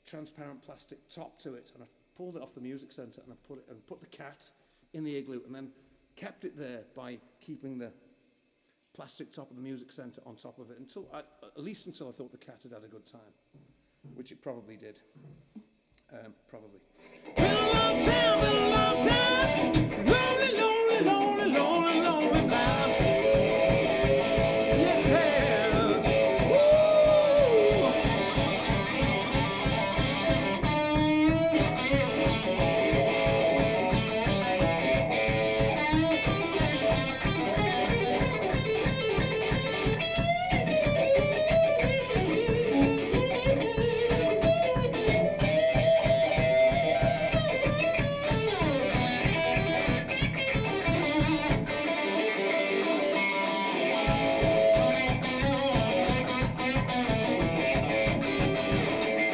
transparent plastic top to it, and I pulled it off the music centre and I put the cat in the igloo, and then kept it there by keeping the plastic top of the music centre on top of it at least until I thought the cat had had a good time, which it probably did. Probably. Been a long time, lonely, lonely, lonely, lonely, lonely time. Yeah, it has. Woo!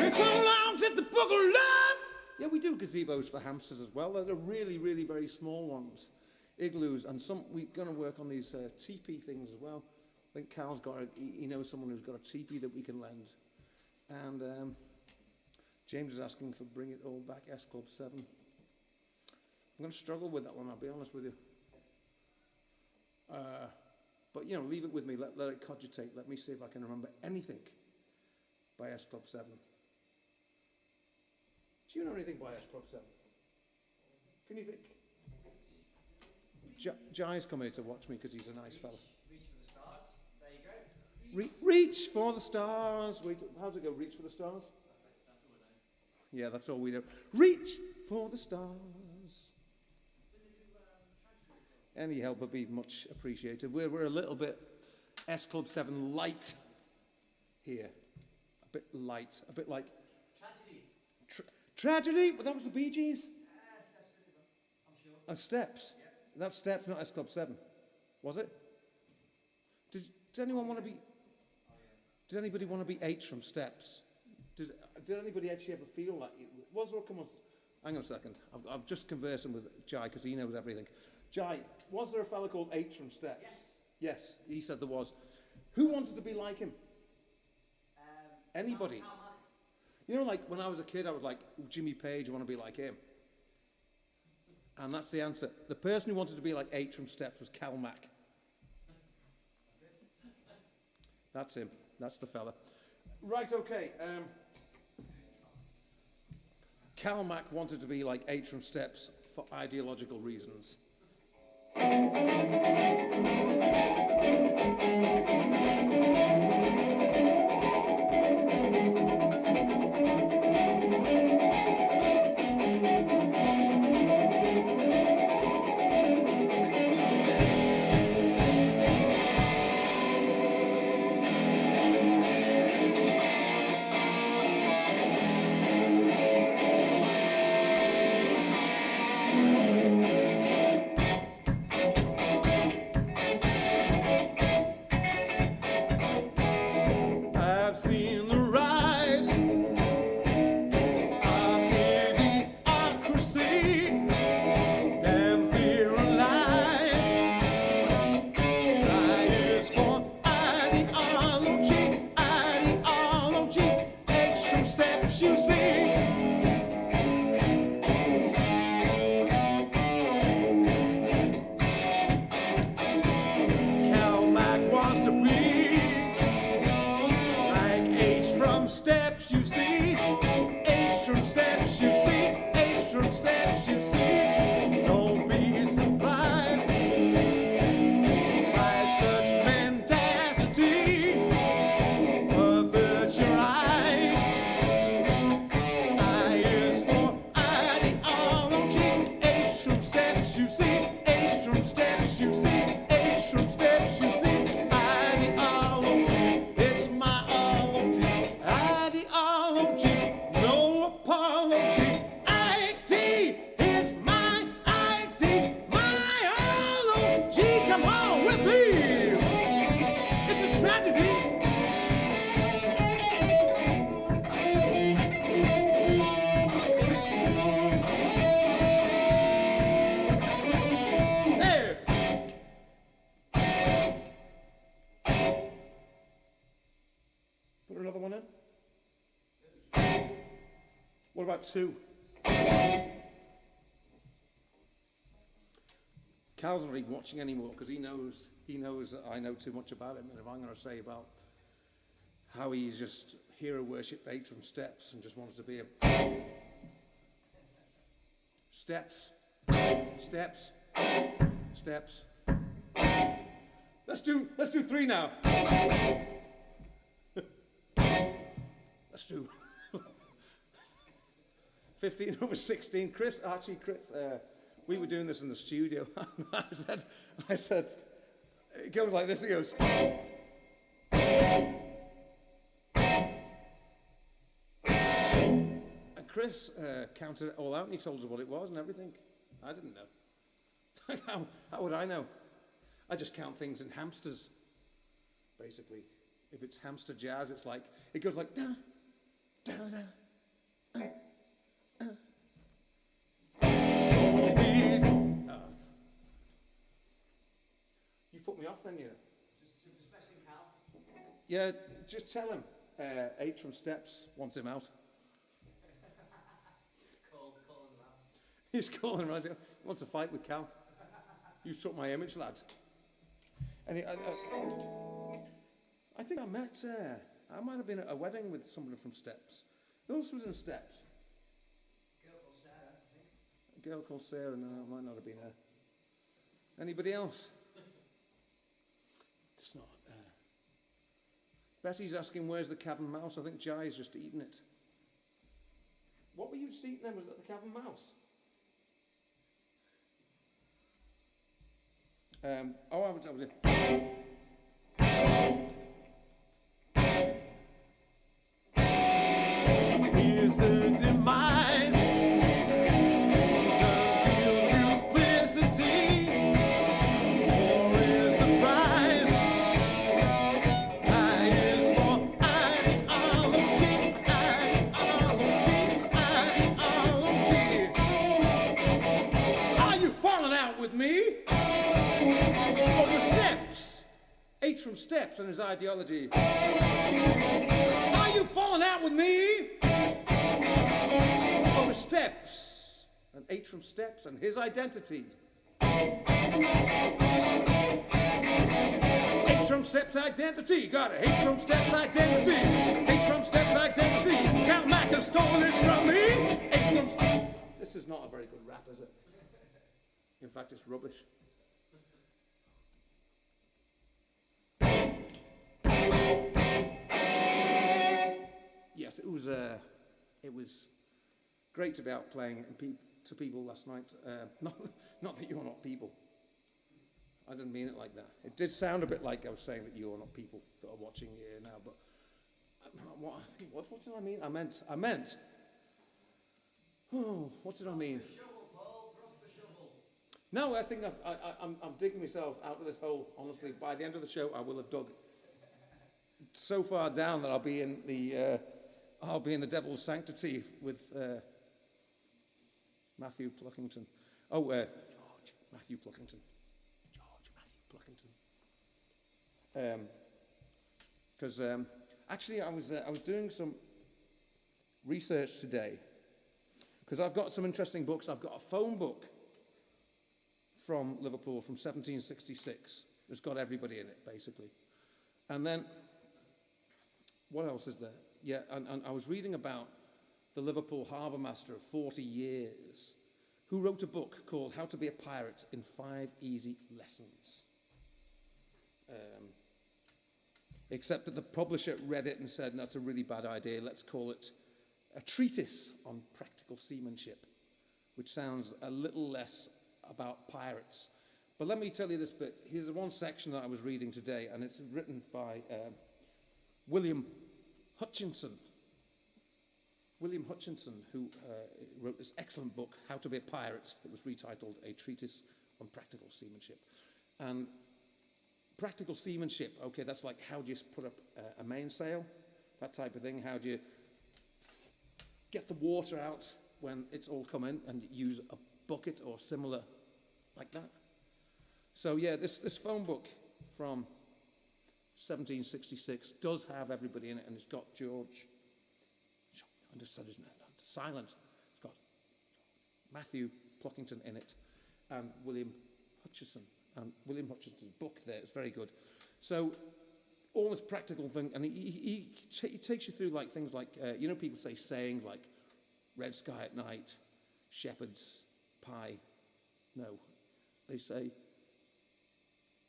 It's so long since the book of love. Yeah, we do gazebos for hamsters as well. They're the really, really very small ones. Igloos, and we're going to work on these teepee things as well. I think Carl's he knows someone who's got a teepee that we can lend. And James is asking for Bring It All Back, S Club 7. I'm going to struggle with that one, I'll be honest with you. But, you know, leave it with me, let it cogitate. Let me see if I can remember anything by S Club 7. Do you know anything by S Club 7? Can you think? Jai's come here to watch me because he's a nice fella. Reach for the stars. There you go. Reach for the stars. Wait, how's it go? Reach for the stars? That's all we know. Yeah, that's all we know. Reach for the stars. Any help would be much appreciated. We're a little bit S Club 7 light here. A bit light. A bit like... Tragedy. Tragedy? Well, that was the Bee Gees. Steps, I'm sure. And Steps. Yeah. That's Steps, not S Club 7. Was it? Did anyone want to be... Did anybody want to be H from Steps? Did anybody actually ever feel like it? Was there, come on, hang on a second. I'm just conversing with Jai because he knows everything. Jai, was there a fella called H from Steps? Yes. Yes, he said there was. Who wanted to be like him? Anybody? Carl Mack. You know, like when I was a kid, I was like, Jimmy Page, I want to be like him. And that's the answer. The person who wanted to be like H from Steps was Cal Mack. That's him. That's the fella. Right, okay. Cal Mack wanted to be like H from Steps for ideological reasons. I've seen the rise of idiocracy and fear and lies. I is for ideology, ideology. H from Steps, you see. Cal Mack wants to be like H from Steps, you see. H from Steps, you see. H from Steps, you see. Don't be surprised by such mendacity. Avert your eyes. I is for ideology. H from Steps, you see. H from Steps, you see. H from Steps, you see. Ideology, it's my ology. Ideology, no apology. ID is about 2? Cal's not even watching anymore because he knows that I know too much about him. And if I'm going to say about how he's just hero worshipped Atrium Steps and just wanted to be a steps. Let's do 3 now. Let's do 15 over 16. Chris, we were doing this in the studio. I said, it goes like this. It goes. And Chris counted it all out and he told us what it was and everything. I didn't know. How would I know? I just count things in hamsters, basically. If it's hamster jazz, it's like, it goes like, da, da, da. You put me off then, you know. Just messing Cal. Yeah, just tell him. Atrium Steps wants him out. Call him out. He's calling him out. He wants to fight with Cal. You took my image, lad. And I think I met, I might have been at a wedding with somebody from Steps. Who else was in Steps? A girl called Sarah, I think. A girl called Sarah, no, it might not have been her. Anybody else? It's not. Betty's asking, where's the cavern mouse? I think Jai's just eaten it. What were you just eating then? Was it the cavern mouse? I was Here's the demise of duplicity. War is the prize. I is for ideology, ideology. Are you falling out with me? Over Steps. Atrium Steps and his ideology. Are you falling out with me? Over Steps and Atrium Steps and his identity. Atrium Steps identity. Got it. Atrium Steps identity. Atrium Steps identity. Count Mac has stolen it from me. Atrium Steps. This is not a very good rap, is it? In fact, it's rubbish. Yes, it was great to be out playing it to people last night. Not that you're not people. I didn't mean it like that. It did sound a bit like I was saying that you're not people that are watching here now, but what did I mean? I meant. Oh, what did I mean? Drop the shovel, Paul. Drop the shovel. No, I think I'm digging myself out of this hole. Honestly, by the end of the show, I will have dug so far down that I'll be in the devil's sanctity with Matthew Pluckington. George Matthew Pluckington. Because actually, I was doing some research today. Because I've got some interesting books. I've got a phone book from Liverpool from 1766. It's got everybody in it, basically. And then, what else is there? Yeah, and I was reading about the Liverpool harbour master of 40 years, who wrote a book called How to Be a Pirate in 5 Easy Lessons. Except that the publisher read it and said, no, that's a really bad idea. Let's call it a treatise on practical seamanship, which sounds a little less about pirates. But let me tell you this bit. Here's one section that I was reading today, and it's written by William Hutchinson. William Hutchinson, who wrote this excellent book, How to Be a Pirate, that was retitled A Treatise on Practical Seamanship. And practical seamanship, okay, that's like how do you put up a mainsail, that type of thing. How do you get the water out when it's all come in and use a bucket or similar like that. So yeah, this phone book from 1766 does have everybody in it, and it's got George. I just said his name. silent. It's got Matthew Pluckington in it and William Hutchison. And William Hutchison's book there is very good. So all this practical thing, and he takes you through like things like, people say sayings like red sky at night, shepherd's pie. No, they say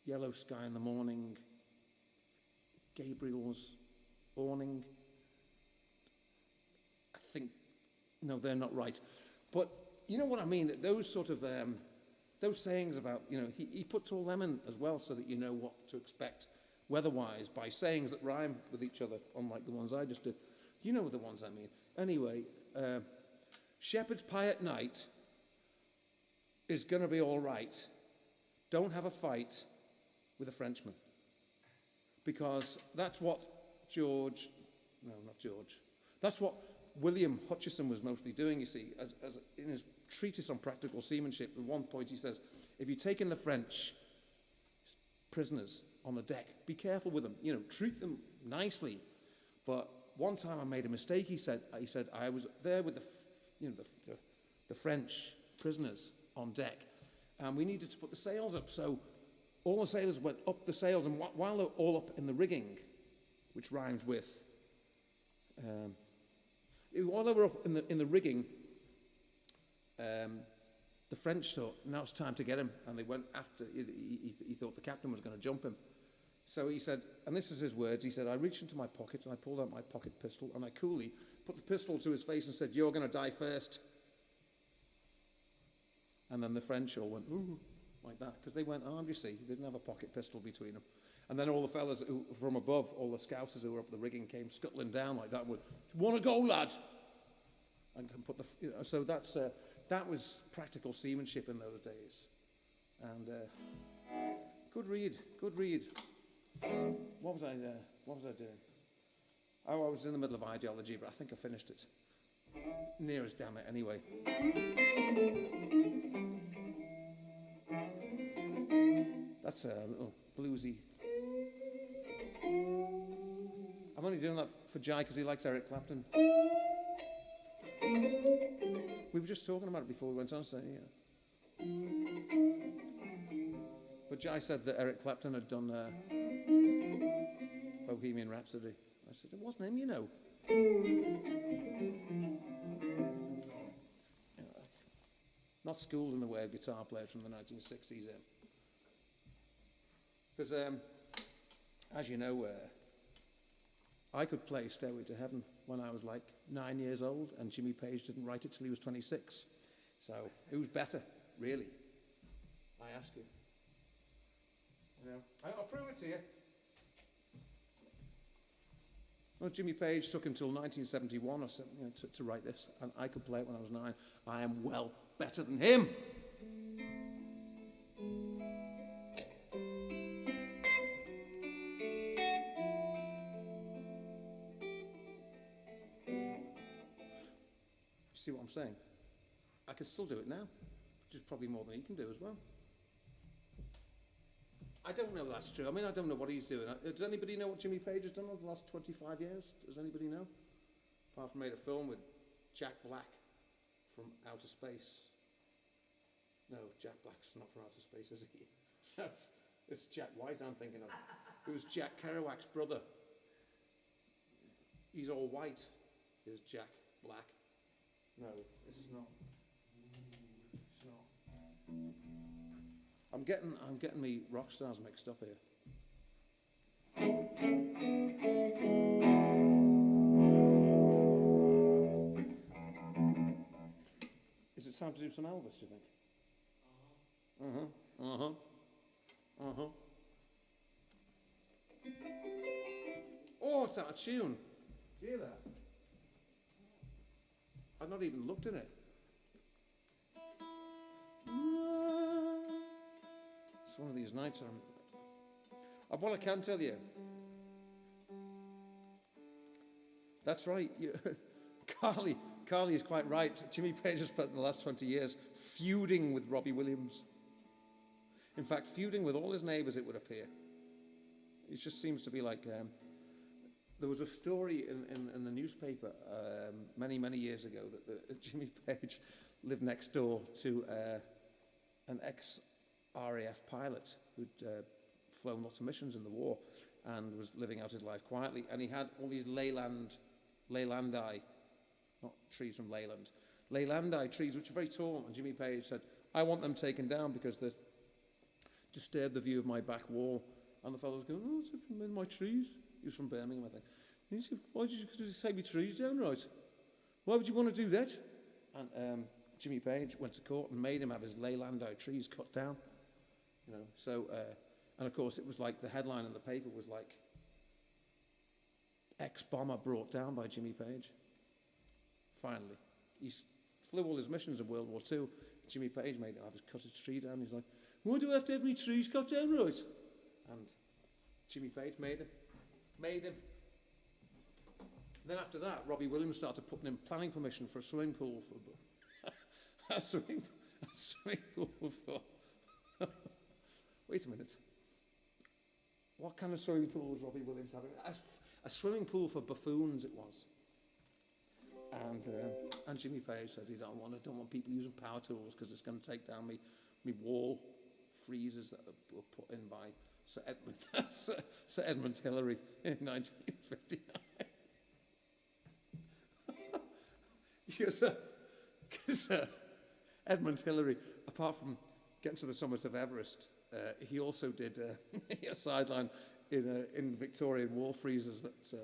yellow sky in the morning, Gabriel's awning. I think, no, they're not right. But you know what I mean? Those sort of, those sayings about, he puts all them in as well so that you know what to expect weather-wise by sayings that rhyme with each other, unlike the ones I just did. You know the ones I mean. Anyway, shepherd's pie at night is going to be all right. Don't have a fight with a Frenchman. Because that's what that's what William Hutchison was mostly doing, you see. As in his treatise on practical seamanship, at one point he says, if you're taking the French prisoners on the deck, be careful with them, treat them nicely. But one time I made a mistake, he said I was there with the French prisoners on deck, and we needed to put the sails up. So all the sailors went up the sails, and while they're all up in the rigging, which rhymes with, while they were up in the rigging, the French thought, now it's time to get him, and they went after, he thought the captain was going to jump him. So he said, and this is his words, he said, I reached into my pocket and I pulled out my pocket pistol and I coolly put the pistol to his face and said, you're going to die first. And then the French all went, ooh, like that, because they went armed, you see. They didn't have a pocket pistol between them. And then all the fellas who, from above, all the scousers who were up the rigging came scuttling down like that, would, do you want to go, lad? And can put the, so that was practical seamanship in those days. And good read. What was I doing? Oh, I was in the middle of ideology, but I think I finished it. Near as damn it, anyway. That's a little bluesy. I'm only doing that for Jai because he likes Eric Clapton. We were just talking about it before we went on, so yeah. But Jai said that Eric Clapton had done Bohemian Rhapsody. I said, it wasn't him, Not schooled in the way of guitar players from the 1960s in. Because, as you know, I could play Stairway to Heaven when I was like 9 years old, and Jimmy Page didn't write it till he was 26. So, who's better, really? I ask you. I'll prove it to you. Well, Jimmy Page took him till 1971 or something to write this, and I could play it when I was 9. I am well better than him. See what I'm saying? I can still do it now, which is probably more than he can do as well. I don't know that's true. I mean, I don't know what he's doing. Does anybody know what Jimmy Page has done over the last 25 years? Does anybody know? Apart from made a film with Jack Black from outer space. No, Jack Black's not from outer space, is he? It's Jack White I'm thinking of. It was Jack Kerouac's brother. He's all white. Here's Jack Black. No, this is not. It's not. I'm getting me rock stars mixed up here. Is it time to do some Elvis, do you think? Oh, it's out of tune. Do you hear that? I've not even looked at it. It's one of these nights. What I can tell you. That's right. Carly is quite right. Jimmy Page has spent the last 20 years feuding with Robbie Williams. In fact, feuding with all his neighbours, it would appear. It just seems to be like there was a story in the newspaper many years ago that Jimmy Page lived next door to an ex-RAF pilot who'd flown lots of missions in the war and was living out his life quietly. And he had all these Leylandi, not trees from Leyland, Leylandi trees, which are very tall. And Jimmy Page said, I want them taken down because they disturb the view of my back wall. And the fellow was going, oh, it's in my trees. He was from Birmingham, I think. He said, why did you take my trees down, right? Why would you want to do that? And Jimmy Page went to court and made him have his Leylandi trees cut down. You know, so, and of course it was like the headline in the paper was like, ex-bomber brought down by Jimmy Page. Finally. He flew all his missions in World War II. Jimmy Page made him have his cut his tree down. He's like, why do I have to have my trees cut down, right? And Jimmy Page made him. Then after that, Robbie Williams started putting in planning permission for a swimming pool for a swimming pool for. Wait a minute. What kind of swimming pool was Robbie Williams having? A swimming pool for buffoons, it was. And Jimmy Page said he don't want people using power tools because it's going to take down me wall freezers that were put in by Sir Edmund Hillary in 1959. Because Edmund Hillary, apart from getting to the summit of Everest, he also did a sideline in Victorian wall freezers. That's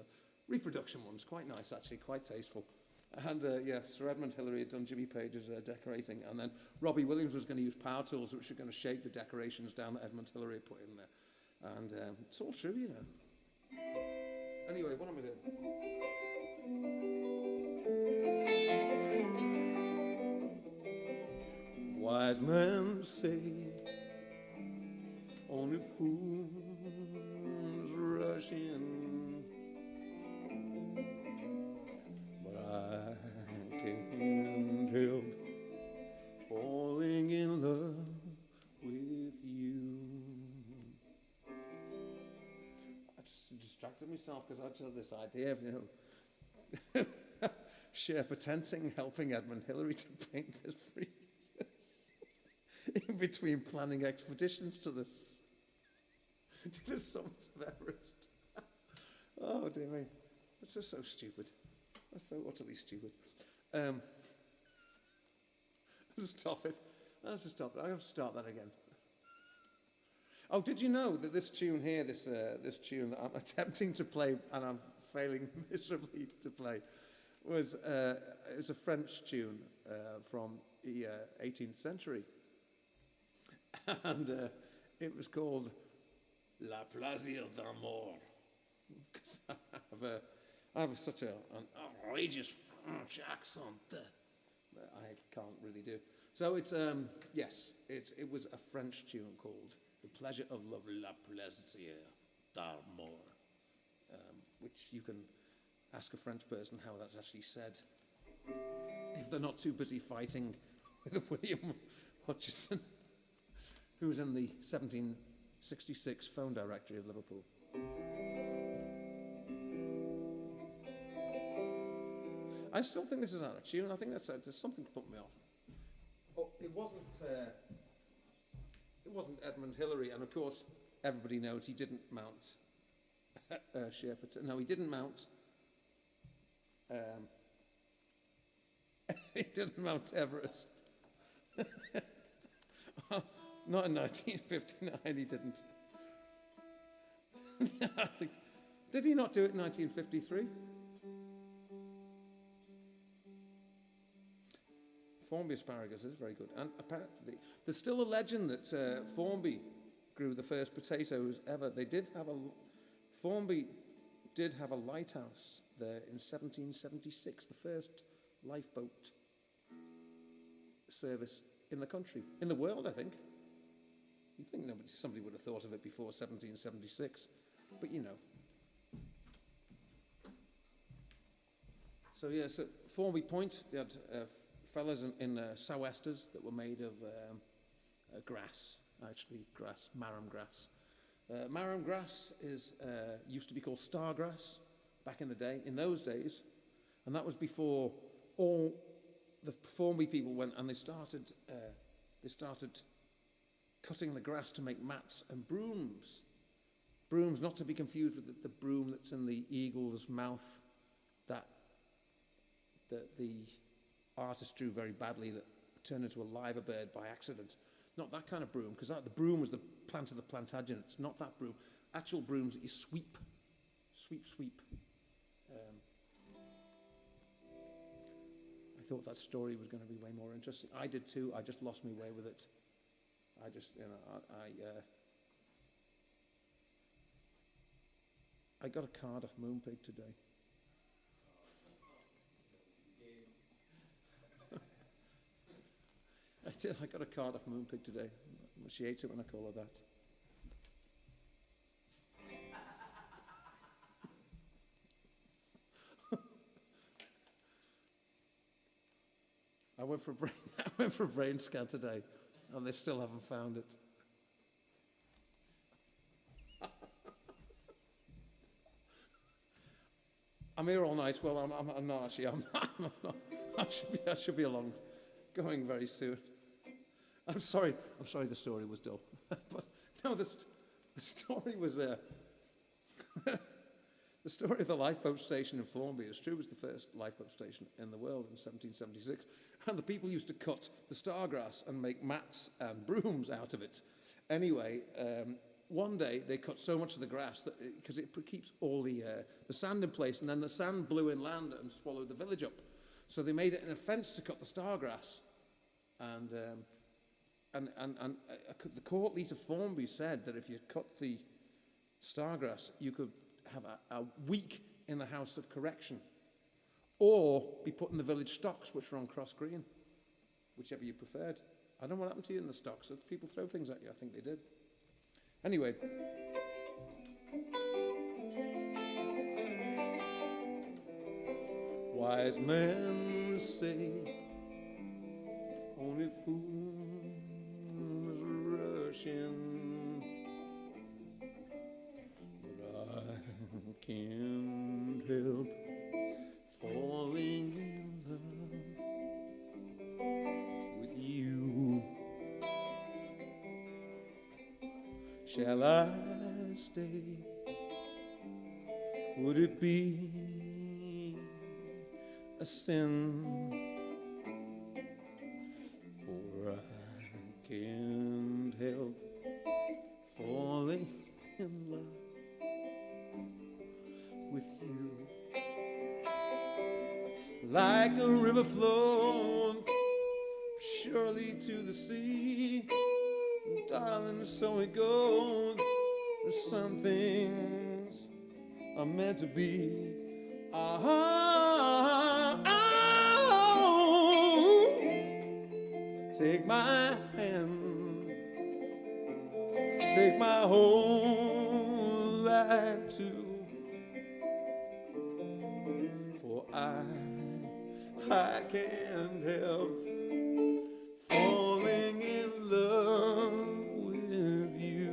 reproduction ones, quite nice actually, quite tasteful. And Sir Edmund Hillary had done Jimmy Page's decorating, and then Robbie Williams was going to use power tools which were going to shake the decorations down that Edmund Hillary had put in there. And it's all true, you know. Anyway, what am I doing? Wise men say only fools rush in, but I can't help falling in love with you. I just distracted myself because I just had this idea of, Sherpa Tenting helping Edmund Hillary to paint this freezers in between planning expeditions to the summit of Everest. Oh dear me, that's just so stupid. That's so utterly stupid. Stop it. Let's just stop it. I'm going to start that again. Oh, did you know that this tune here, this tune that I'm attempting to play and I'm failing miserably to play, it was a French tune from the 18th century, and it was called La Plaisir d'amour. Because I have such an outrageous French accent that I can't really do. So it's it was a French tune called The Pleasure of Love, La Plaisir d'amour, which you can ask a French person how that's actually said, if they're not too busy fighting with William Hutchison, who's in the 1766 phone directory of Liverpool. I still think this is out of tune. I think there's something to put me off. Oh, it wasn't Edmund Hillary, and of course everybody knows he didn't mount Sherpa. No, he didn't mount. He didn't mount Everest. Not in 1959. He didn't. I think. Did he not do it in 1953? Formby asparagus is very good. And apparently, there's still a legend that Formby grew the first potatoes ever. Formby did have a lighthouse there in 1776, the first lifeboat service in the country, in the world, I think. You'd think somebody would have thought of it before 1776, but you know. So yeah, so Formby Point, they had fellas in sou'westers that were made of grass, actually marram grass. Marram grass used to be called star grass back in the day, in those days. And that was before all the Formby people went and they started cutting the grass to make mats and brooms. Brooms, not to be confused with the broom that's in the eagle's mouth that the artist drew very badly that turned into a liver bird by accident. Not that kind of broom, because the broom was the plant of the Plantagenets, not that broom. Actual brooms that you sweep. I thought that story was going to be way more interesting. I did too. I just lost my way with it. I got a card off Moonpig today. I did. I got a card off Moonpig today. She hates it when I call her that. I went for a brain scan today, and they still haven't found it. I'm here all night. Well, I'm not actually. I'm not. I should be along, going very soon. I'm sorry. The story was dull, but no, the story was the story of the lifeboat station in Formby is true. It was the first lifeboat station in the world in 1776, and the people used to cut the stargrass and make mats and brooms out of it. Anyway, one day they cut so much of the grass that because it keeps all the sand in place, and then the sand blew inland and swallowed the village up. So they made it an offence to cut the stargrass, and the court leet of Formby said that if you cut the stargrass, you could have a week in the House of Correction, or be put in the village stocks, which were on Cross Green, whichever you preferred. I don't know what happened to you in the stocks. Did people throw things at you? I think they did. Anyway. Wise men say only fools rush in, but I can't help falling in love with you. Shall I stay? Would it be a sin? For I can't help falling in love with you. Like a river flows surely to the sea, darling, so it goes. Some things are meant to be. Take my hand, take my whole life too, for I can't help falling in love with you,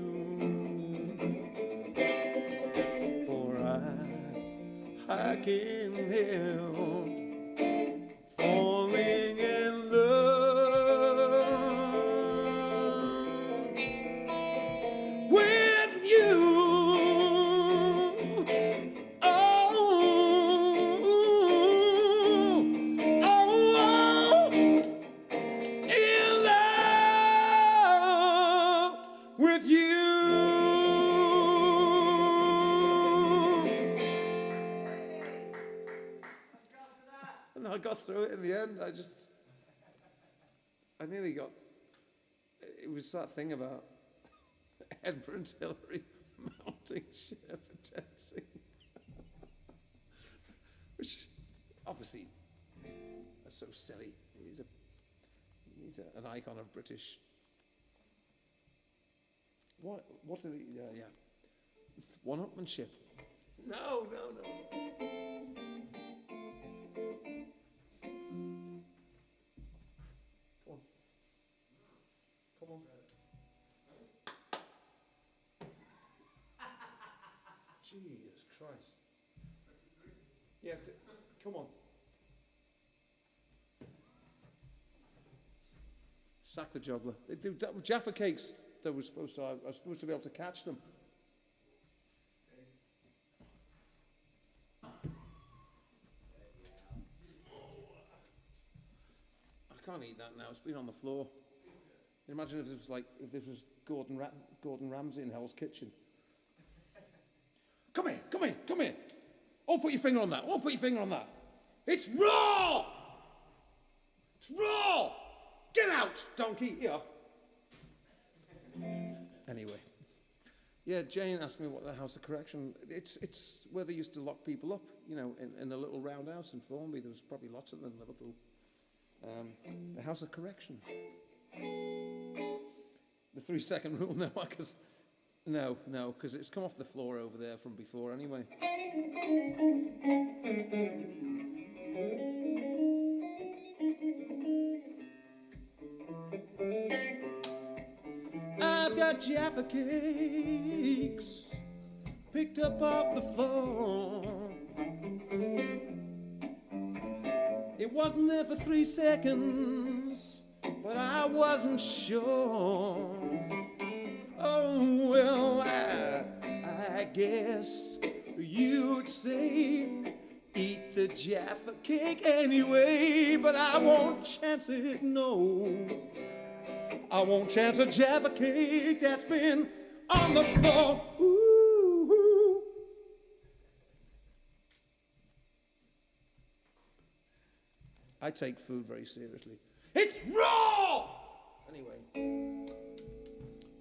for I can't help falling in love with you. In love with you. And I got through it in the end. I nearly got, it was that thing about Edinburgh and Hillary mounting ship for Tennessee. Which, obviously, that's so silly. He's an icon of British. What are the, yeah. One-upmanship. No. Come on. Jesus Christ. Yeah, come on. Sack the juggler. Jaffa cakes, I was supposed to be able to catch them. I can't eat that now. It's been on the floor. Imagine if this was Gordon Ramsay in Hell's Kitchen. Come here. Oh, put your finger on that. It's raw! Get out, donkey. Yeah. Anyway. Yeah, Jane asked me what the House of Correction. It's where they used to lock people up, in the little round house in Formby. There was probably lots of them in Liverpool. The House of Correction. The 3-second rule, no, because it's come off the floor over there from before anyway. I've got Jaffa cakes picked up off the floor. It wasn't there for 3 seconds, but I wasn't sure. Oh, well, I guess you'd say eat the Jaffa cake anyway, but I won't chance it, no. I won't chance a Jaffa cake that's been on the floor. Ooh. I take food very seriously. It's raw! Anyway,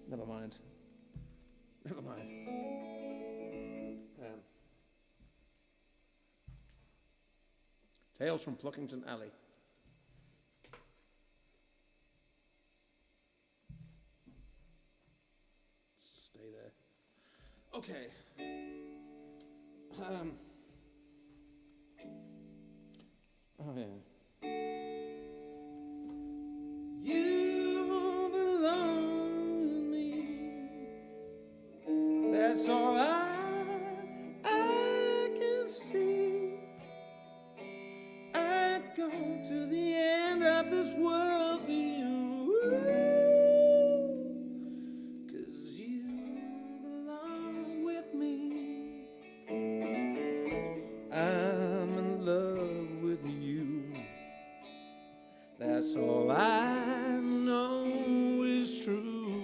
never mind. Tales from Pluckington Alley. Stay there. Okay. Oh yeah. You belong to me. That's all I can see. I'd go to the end of this world for you. 'Cause you belong with me. I'm in love with you. That's all I know is true.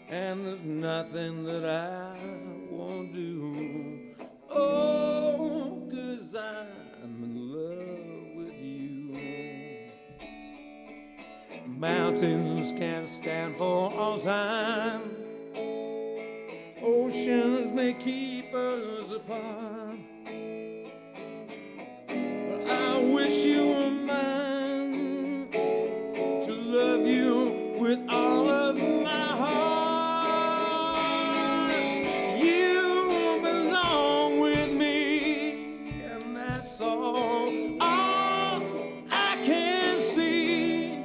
And there's nothing that I won't do. Oh, 'cause I'm in love with you. Mountains can't stand for all time. Oceans may keep us apart. But I wish you were mine, to love you with all of my heart. You belong with me, and that's all I can see.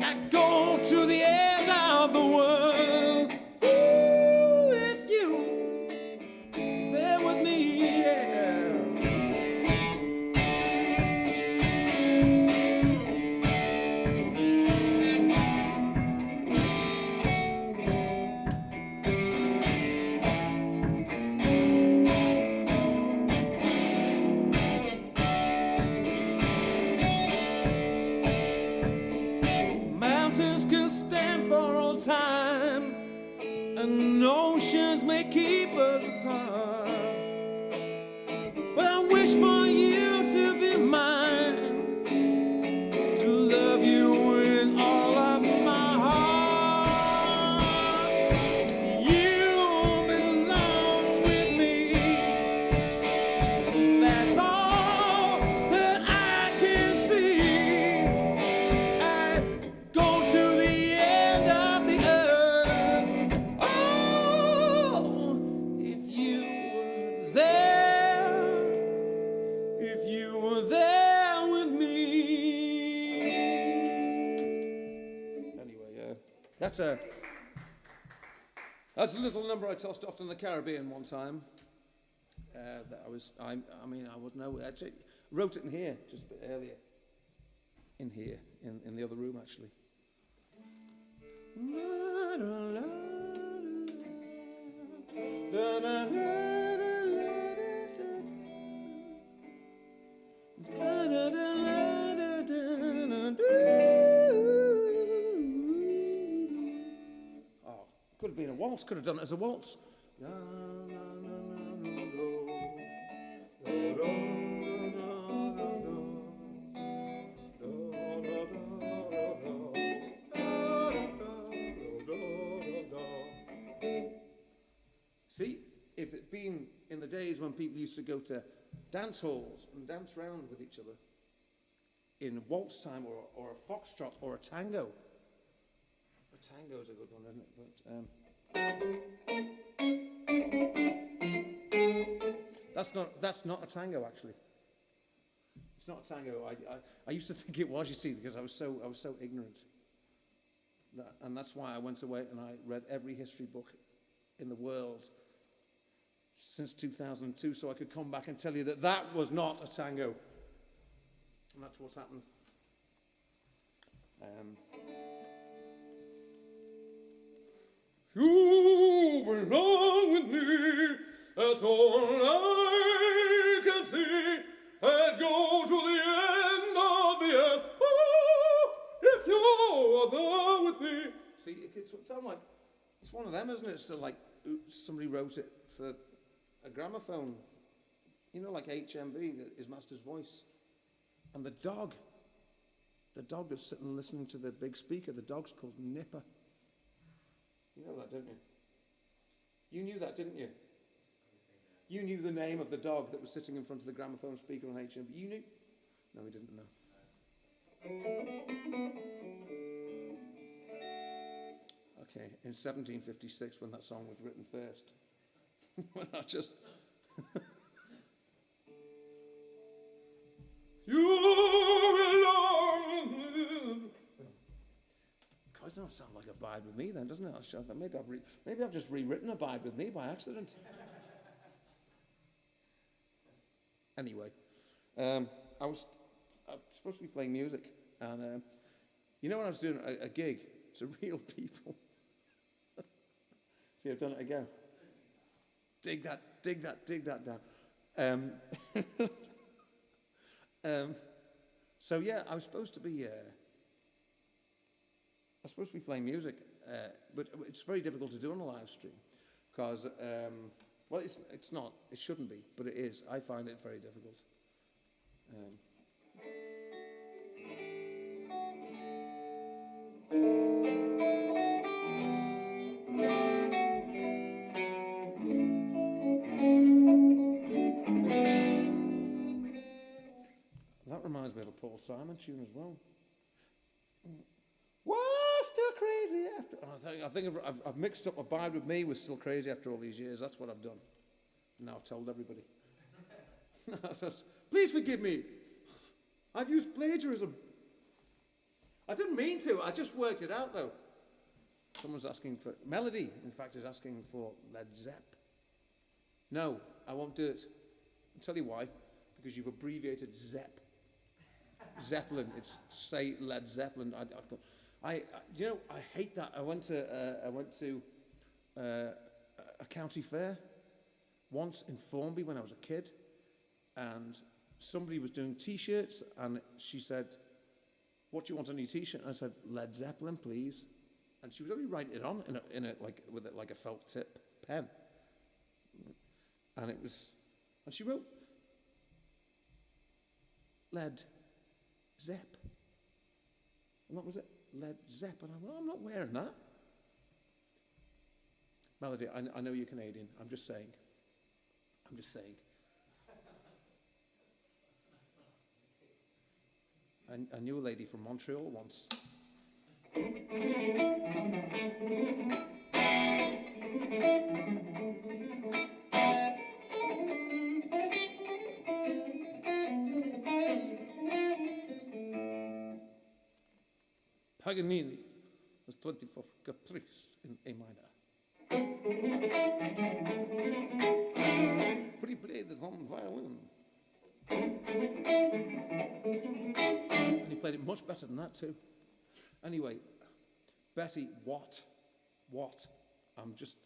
I go to the end of the world. Ooh, if you there with me, yeah. Mountains can stand for all time, and oceans may keep us apart. But I wish for you to be mine, to love you with all of my heart. You belong with me, and that's all that I can see. I'd go to the end of the earth. Oh, if you were there, if you were there with me. Anyway, that's a little number I tossed off in the Caribbean one time. that I mean, I would know. Actually, wrote it in here just a bit earlier. In here, in the other room, actually. Oh, could have been a waltz. Could have done it as a waltz. See, if it'd been in the days when people used to go to dance halls and dance around with each other in waltz time or a foxtrot or a tango. A tango's a good one, isn't it? But that's not a tango, actually. It's not a tango. I used to think it was, you see, because I was so ignorant. And that's why I went away and I read every history book in the world since 2002, so I could come back and tell you that that was not a tango. And that's what's happened. You belong with me, that's all I can see, and go to the end of the earth, oh, if you're there with me. See, it sounds like, it's one of them, isn't it? So like, somebody wrote it for a gramophone, you know, like HMV, his master's voice. And the dog that's sitting listening to the big speaker, the dog's called Nipper. You know that, don't you? You knew that, didn't you? You knew the name of the dog that was sitting in front of the gramophone speaker on HMV. You knew? No, he didn't know. Okay, in 1756, when that song was written first, when I just... You belong. God, it don't sound like Abide With Me then, doesn't it? Maybe I've just rewritten Abide With Me by accident. Anyway, I was supposed to be playing music, and you know when I was doing a gig to real people. See, I've done it again. Dig that down. So yeah, I was supposed to be playing music, but it's very difficult to do on a live stream because, well, it's not. It shouldn't be, but it is. I find it very difficult. That reminds me of a Paul Simon tune as well. Was still crazy after. I think I've mixed up Abide With Me with Still Crazy After All These Years. That's what I've done. And now I've told everybody. Please forgive me. I've used plagiarism. I didn't mean to. I just worked it out though. Someone's asking for Melody. In fact, is asking for Led Zepp. No, I won't do it. I'll tell you why. Because you've abbreviated Zepp. Zeppelin. It's to say Led Zeppelin. I hate that. I went to a county fair once in Formby when I was a kid, and somebody was doing T-shirts, and she said, "What do you want on your T-shirt?" And I said, "Led Zeppelin, please." And she was only writing it on in a with it like a felt tip pen, and she wrote Led Zepp. And that was it. Led Zepp. And I went, I'm not wearing that. Melody, I know you're Canadian. I'm just saying. I knew a lady from Montreal once. Paganini was 24 Caprice in A minor. But he played it on violin. And he played it much better than that too. Anyway, Betty, what? I'm just...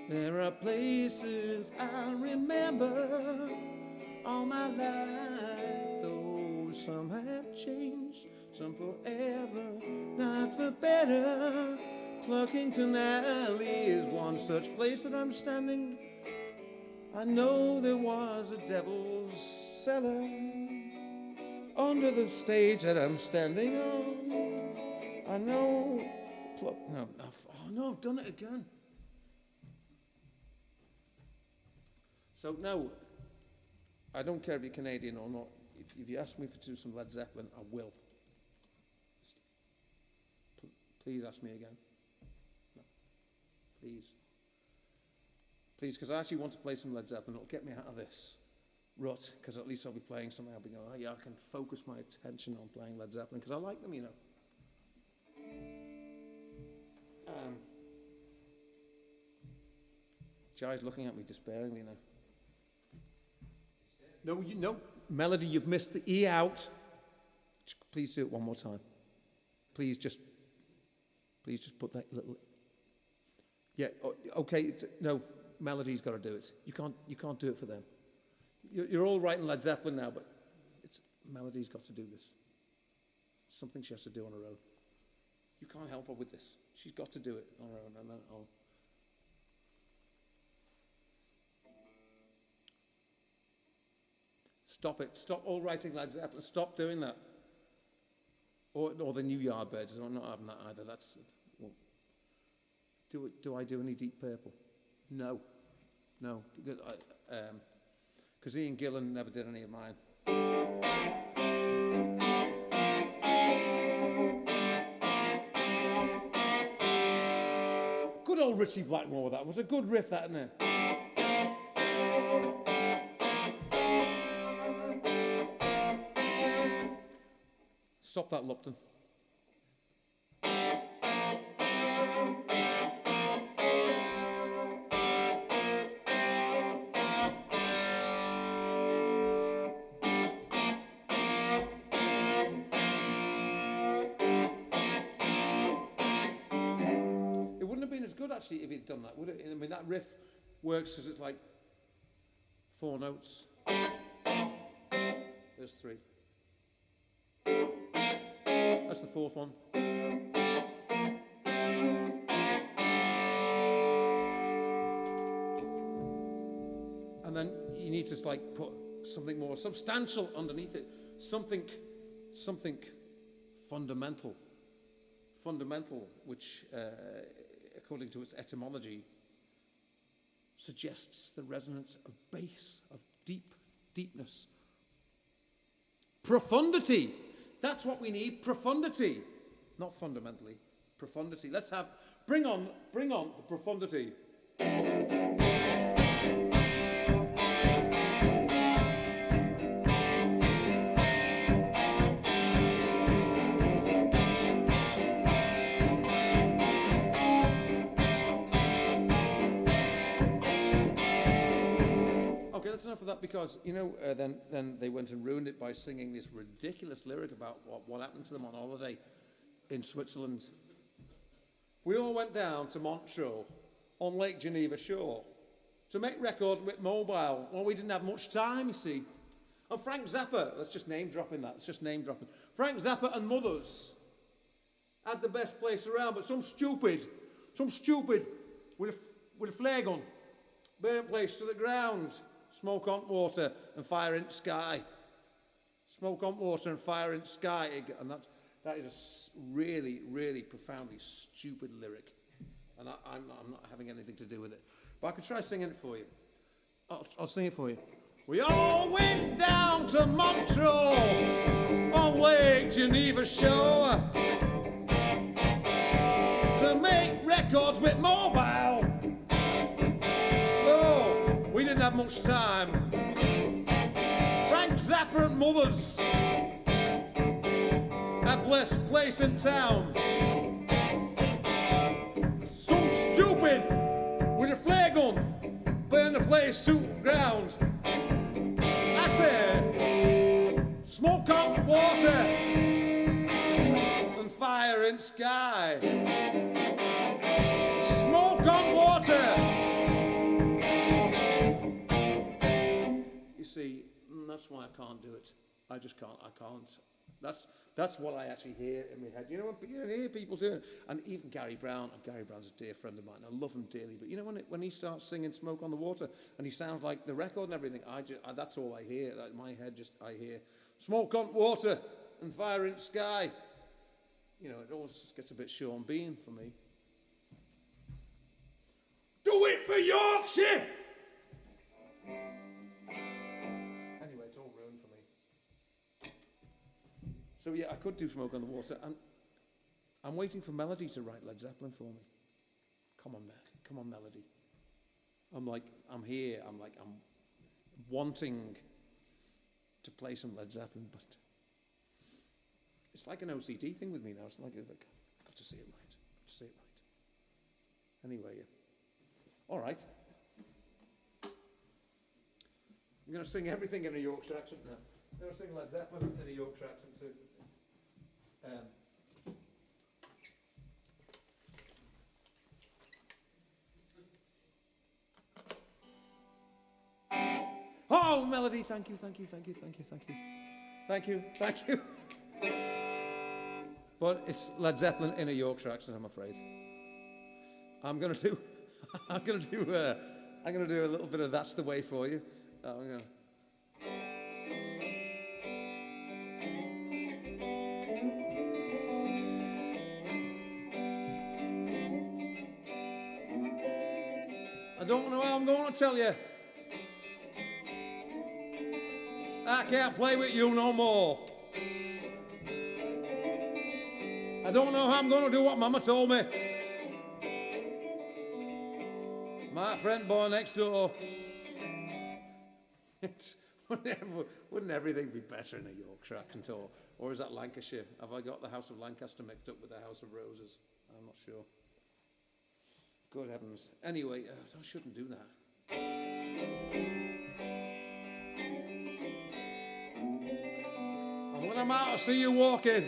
There are places I'll remember all my life, though some have changed, some forever, not for better. Pluckington Alley is one such place that I'm standing. I know there was a devil's cellar under the stage that I'm standing on. I know... No, oh no, I've done it again. So no, I don't care if you're Canadian or not. If you ask me to do some Led Zeppelin, I will. Please ask me again. No, please. Please, because I actually want to play some Led Zeppelin. It'll get me out of this rut, because at least I'll be playing something. I'll be going, oh yeah, I can focus my attention on playing Led Zeppelin, because I like them, you know. Jai's looking at me despairingly now. No, Melody, you've missed the E out. Please do it one more time. Please just put that little... Yeah, okay, no, Melody's got to do it. You can't do it for them. You're all writing Led Zeppelin now, but Melody's got to do this. Something she has to do on her own. You can't help her with this. She's got to do it on her own, and then I'll... Stop it. Stop all writing Led Zeppelin. Stop doing that. Or the New Yardbirds. I'm not having that either. That's... Well, do I do any Deep Purple? No. Because Ian Gillan never did any of mine. Good old Richie Blackmore, that was a good riff, that, isn't it? Stop that, Lupton. It wouldn't have been as good, actually, if he'd done that, would it? I mean, that riff works because it's like 4 notes. There's 3. That's the 4th one. And then you need to like put something more substantial underneath it. Something fundamental, which, according to its etymology, suggests the resonance of bass, of deepness. Profundity. That's what we need, profundity. Not fundamentally, profundity. Let's have, bring on the profundity. Okay, that's enough of that, because, you know, then they went and ruined it by singing this ridiculous lyric about what happened to them on holiday in Switzerland. We all went down to Montreux on Lake Geneva shore to make record with mobile. Well, we didn't have much time, you see. And Frank Zappa, let's just name dropping that. It's just name dropping. Frank Zappa and Mothers had the best place around, but some stupid with a flare gun burnt place to the ground. Smoke on water and fire in the sky. Smoke on water and fire in the sky. And that is a really, really profoundly stupid lyric. And I'm not having anything to do with it. But I could try singing it for you. I'll sing it for you. We all went down to Montreux on Lake Geneva shore to make records with mobile. Oh, we didn't have much time. Frank Zeppelin mothers. A blessed place in town. Some stupid with a flare gun burn the place to ground. I said, smoke on water and fire in sky. Smoke on water. You see, that's why I can't do it. I just can't. I can't. That's what I actually hear in my head. You know, when you hear people doing it, and even Gary Brown, and Gary Brown's a dear friend of mine, I love him dearly, but you know, when he starts singing Smoke on the Water, and he sounds like the record and everything, that's all I hear. Like, my head I hear, smoke on water and fire in sky. You know, it always just gets a bit Sean Bean for me. Do it for Yorkshire! Anyway, it's all ruined for me. So yeah, I could do Smoke on the Water, and I'm waiting for Melody to write Led Zeppelin for me. Come on, Melody. I'm here, I'm wanting to play some Led Zeppelin, but it's like an OCD thing with me now. It's like I've got to say it right. Anyway, all right. I'm going to sing everything in a Yorkshire accent now. I'm going to sing Led Zeppelin in a Yorkshire accent too. Oh, Melody, thank you. But it's Led Zeppelin in a Yorkshire accent, I'm afraid. I'm gonna do a little bit of That's the Way for you. I don't know how I'm going to tell you. I can't play with you no more. I don't know how I'm going to do what Mama told me. My friend boy next door. Wouldn't everything be better in a Yorkshire accent, or is that Lancashire? Have I got the House of Lancaster mixed up with the House of Roses? I'm not sure. Good heavens. Anyway, I shouldn't do that. And when I'm out, I see you walking.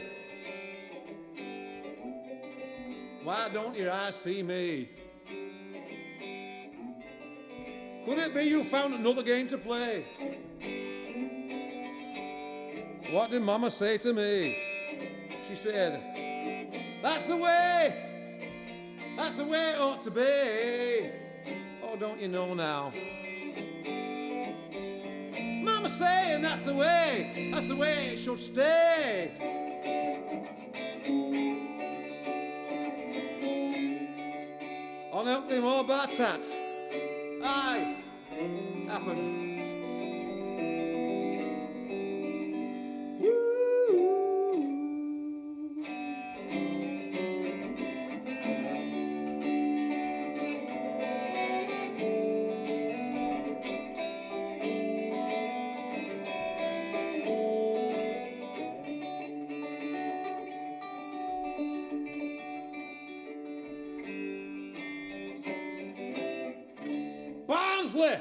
Why don't your eyes see me? Could it be you found another game to play? What did Mama say to me? She said, that's the way it ought to be. Oh, don't you know now? Mama saying that's the way it should stay. On help me more by tat. Aye, happen. Barnsley!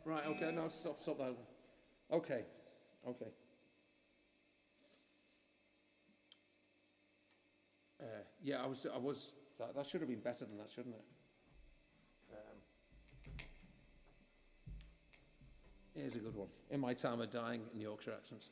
Right, okay, no, stop that. Okay. Yeah, I was. That should have been better than that, shouldn't it? Here's a good one. In My Time of Dying in Yorkshire accents.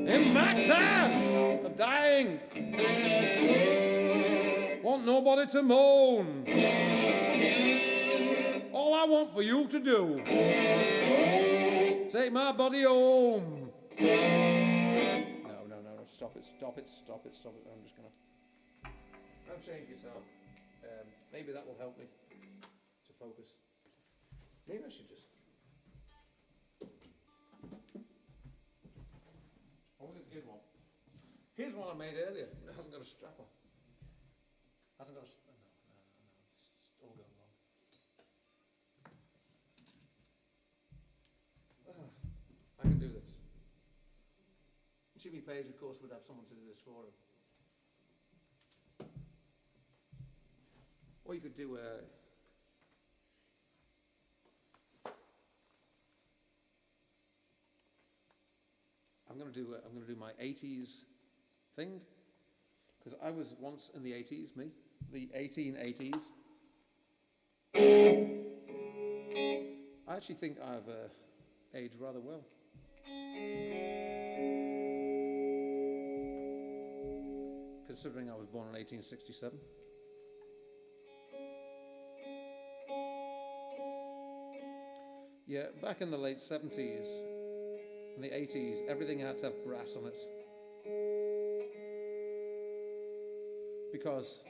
In my time of dying, want nobody to moan. All I want for you to do, take my body home. No, stop it. I'm just gonna change guitar. Maybe that will help me to focus. Maybe I should just. Oh, here's one. Here's one I made earlier. It hasn't got a strap on. Hasn't got a. No. It's all going wrong. I can do this. Jimmy Page, of course, would have someone to do this for him. Or you could do I'm going to do my 80s thing, because I was once in the 80s, the 1880s. I actually think I've aged rather well. Considering I was born in 1867. Yeah, back in the late 70s, in the 80s, everything had to have brass on it. Because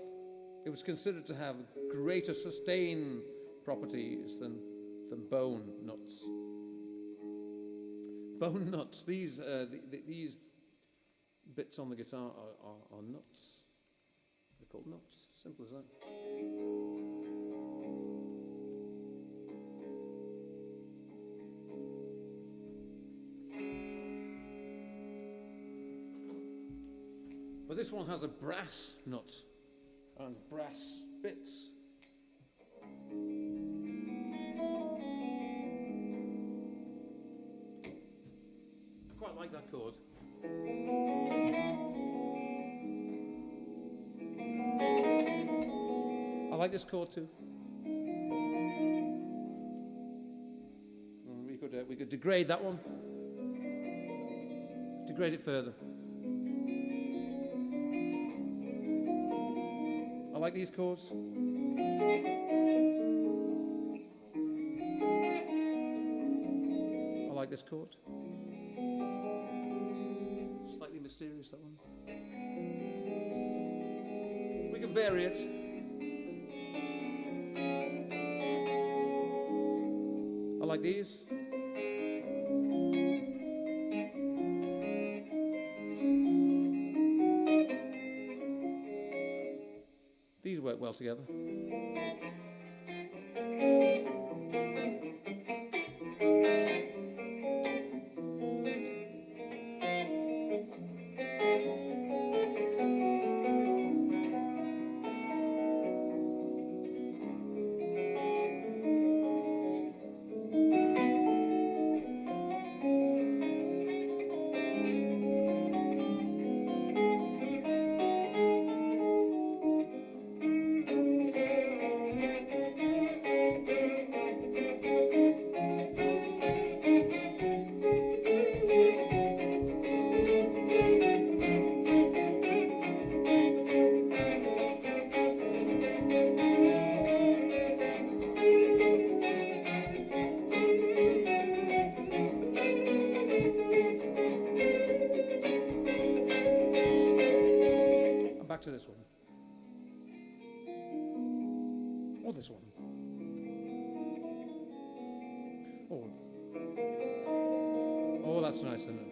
it was considered to have greater sustain properties than bone nuts. Bone nuts, these bits on the guitar are nuts. They're called nuts, simple as that. But this one has a brass nut and brass bits. I quite like that chord. I like this chord too. We could degrade that one. Degrade it further. I like these chords. I like this chord. Slightly mysterious, that one. We can vary it. I like these. These work well together. Back to this one. Or this one. Oh, that's nice, isn't it?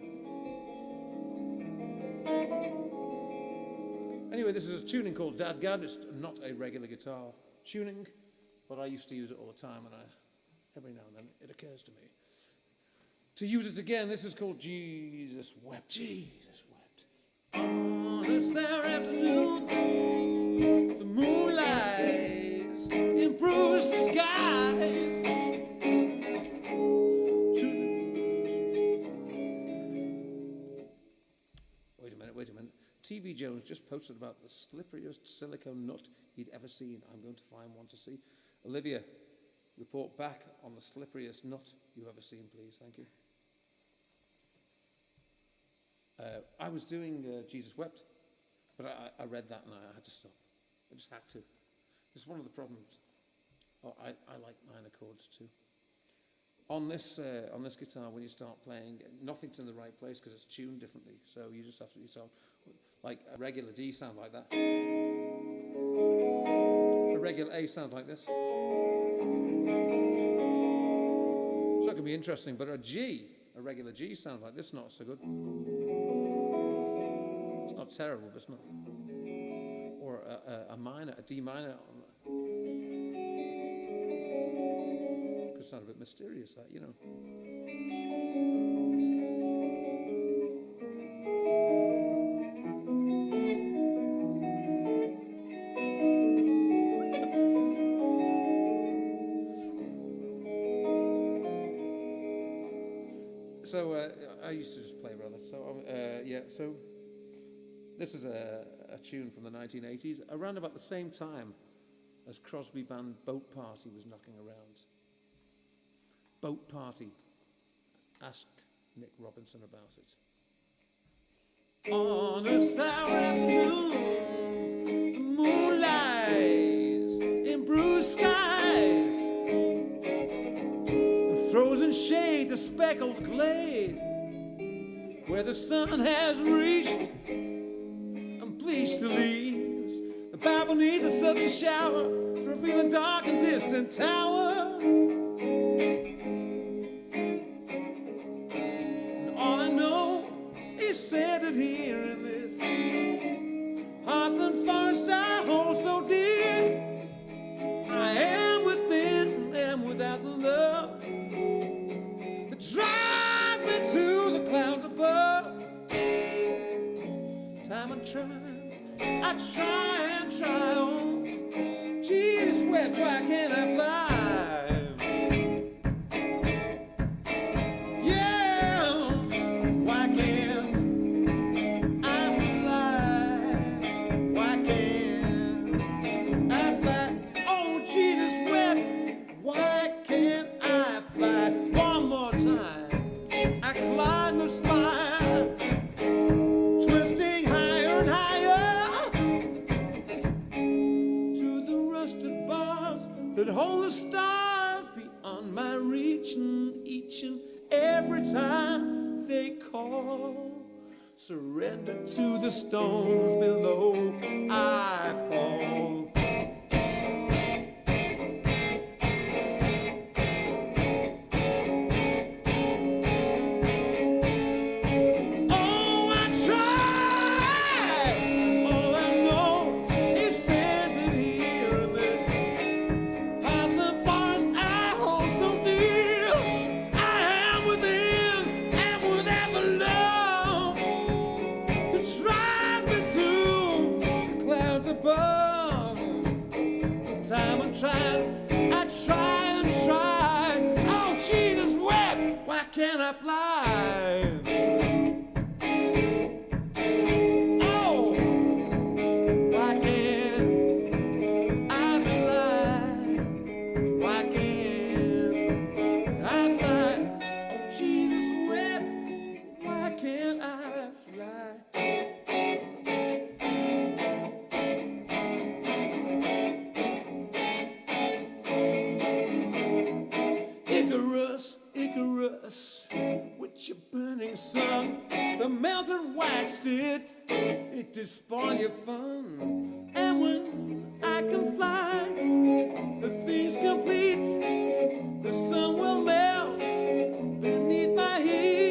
Anyway, this is a tuning called Dadgad. It's not a regular guitar tuning, but I used to use it all the time, and every now and then it occurs to me to use it again. This is called Jesus Wept. Jesus Wept. On a Saturday afternoon, the moon lies in bruised skies. Wait a minute. TV Jones just posted about the slipperiest silicone nut he'd ever seen. I'm going to find one to see. Olivia, report back on the slipperiest nut you've ever seen, please. Thank you. I was doing Jesus Wept, but I read that and I had to stop. I just had to. It's one of the problems. Oh, I like minor chords too. On this guitar, when you start playing, nothing's in the right place because it's tuned differently. So you just have to sound like a regular D sound like that. A regular A sounds like this. So it can be interesting, but a G, a regular G sounds like this, not so good. It's not terrible, but it's not. Or a minor, a D minor. Could sound a bit mysterious, that, you know. So I used to just play rather. So yeah. So this is a tune from the 1980s, around about the same time as Crosby band Boat Party was knocking around. Boat Party. Ask Nick Robinson about it. On a sour afternoon, the moon lies in blue skies, and throws in shade the speckled glade where the sun has reached and bleached the leaves. The bow beneath the sudden shower to reveal a dark and distant tower. Centered here in this heartland forest I hold so dear. I am within, am without the love that drives me to the clouds above. Time and time, I try and try on. Jesus wept, why can't I fly? That hold the stars beyond my reach, and each and every time they call, surrender to the stones below, I fall. I try and try. Oh, Jesus wept, why can't I fly? Oh, why can't I fly? Why can't I fly? Oh, Jesus wept, why can't I fly? Icarus, with your burning sun, the melted wax it did spoil your fun. And when I can fly, the thing's complete, the sun will melt beneath my heat.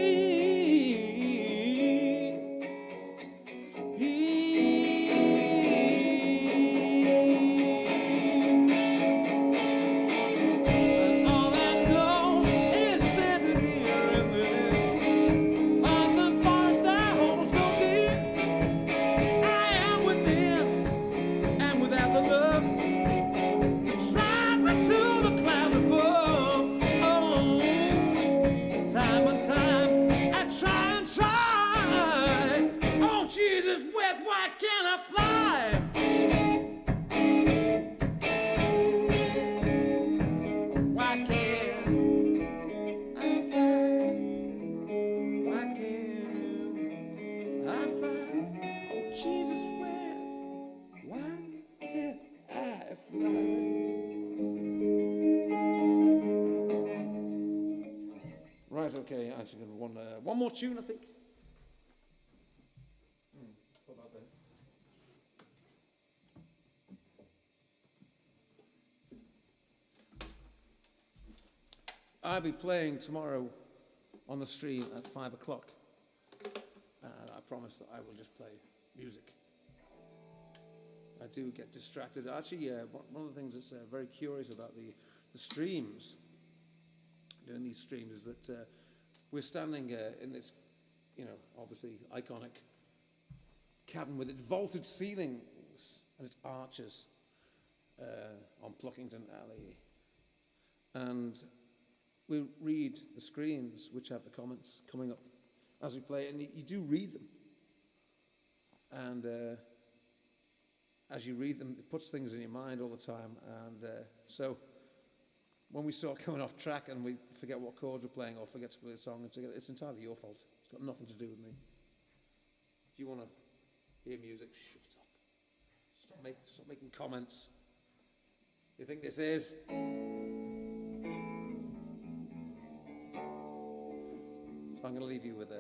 Okay, actually, one more tune, I think. Put that there. I'll be playing tomorrow on the stream at 5 o'clock. And I promise that I will just play music. I do get distracted. Actually, one of the things that's very curious about the streams, doing these streams, is that we're standing in this, obviously iconic cavern with its vaulted ceilings and its arches on Pluckington Alley. And we read the screens which have the comments coming up as we play, and you do read them. And as you read them, it puts things in your mind all the time. And so when we start going off track and we forget what chords we're playing or forget to play the song together, it's entirely your fault. It's got nothing to do with me. If you want to hear music, shut up. Stop making comments. You think this is? So I'm going to leave you with the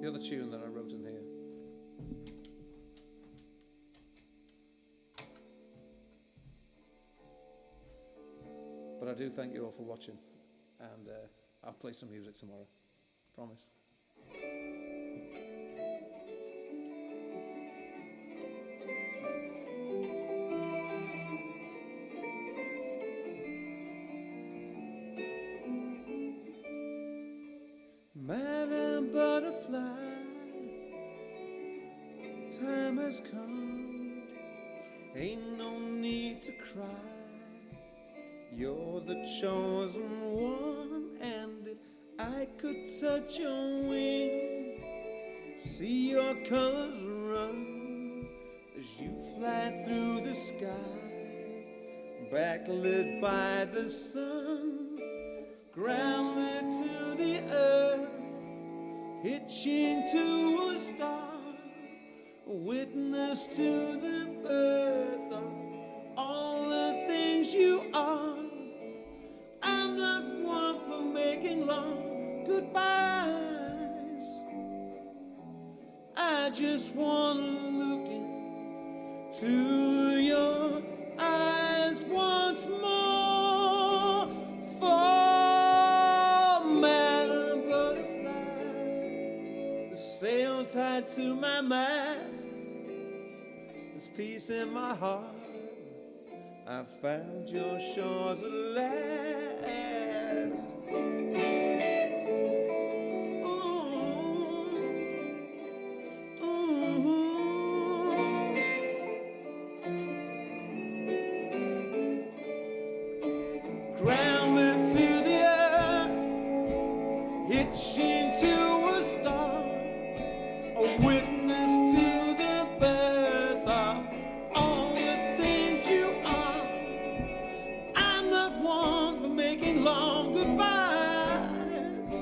other tune that I wrote in here. But I do thank you all for watching, and I'll play some music tomorrow. Promise. Madam Butterfly, time has come, ain't no need to cry. You're the chosen one, and if I could touch your wing, see your colors run as you fly through the sky, backlit by the sun, grounded to the earth, hitching to a star, a witness to the birth of all the things you are. I'm not one for making long goodbyes. I just want to look into your eyes once more. For Madam Butterfly, the sail tied to my mast, there's peace in my heart. I found your shores at last. Ooh, ooh. Grounded to the earth, hitching to a star, a witness to the birth of all the things you are. I'm not one for making long goodbyes.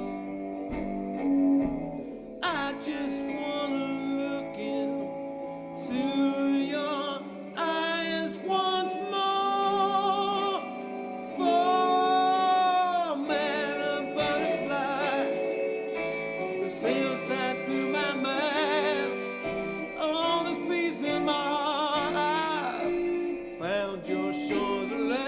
I just want to look into your eyes once more. For Madam Butterfly, the sails tied to my mast. Oh, there's peace in my heart. I've found your shores of land.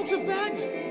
go to bed.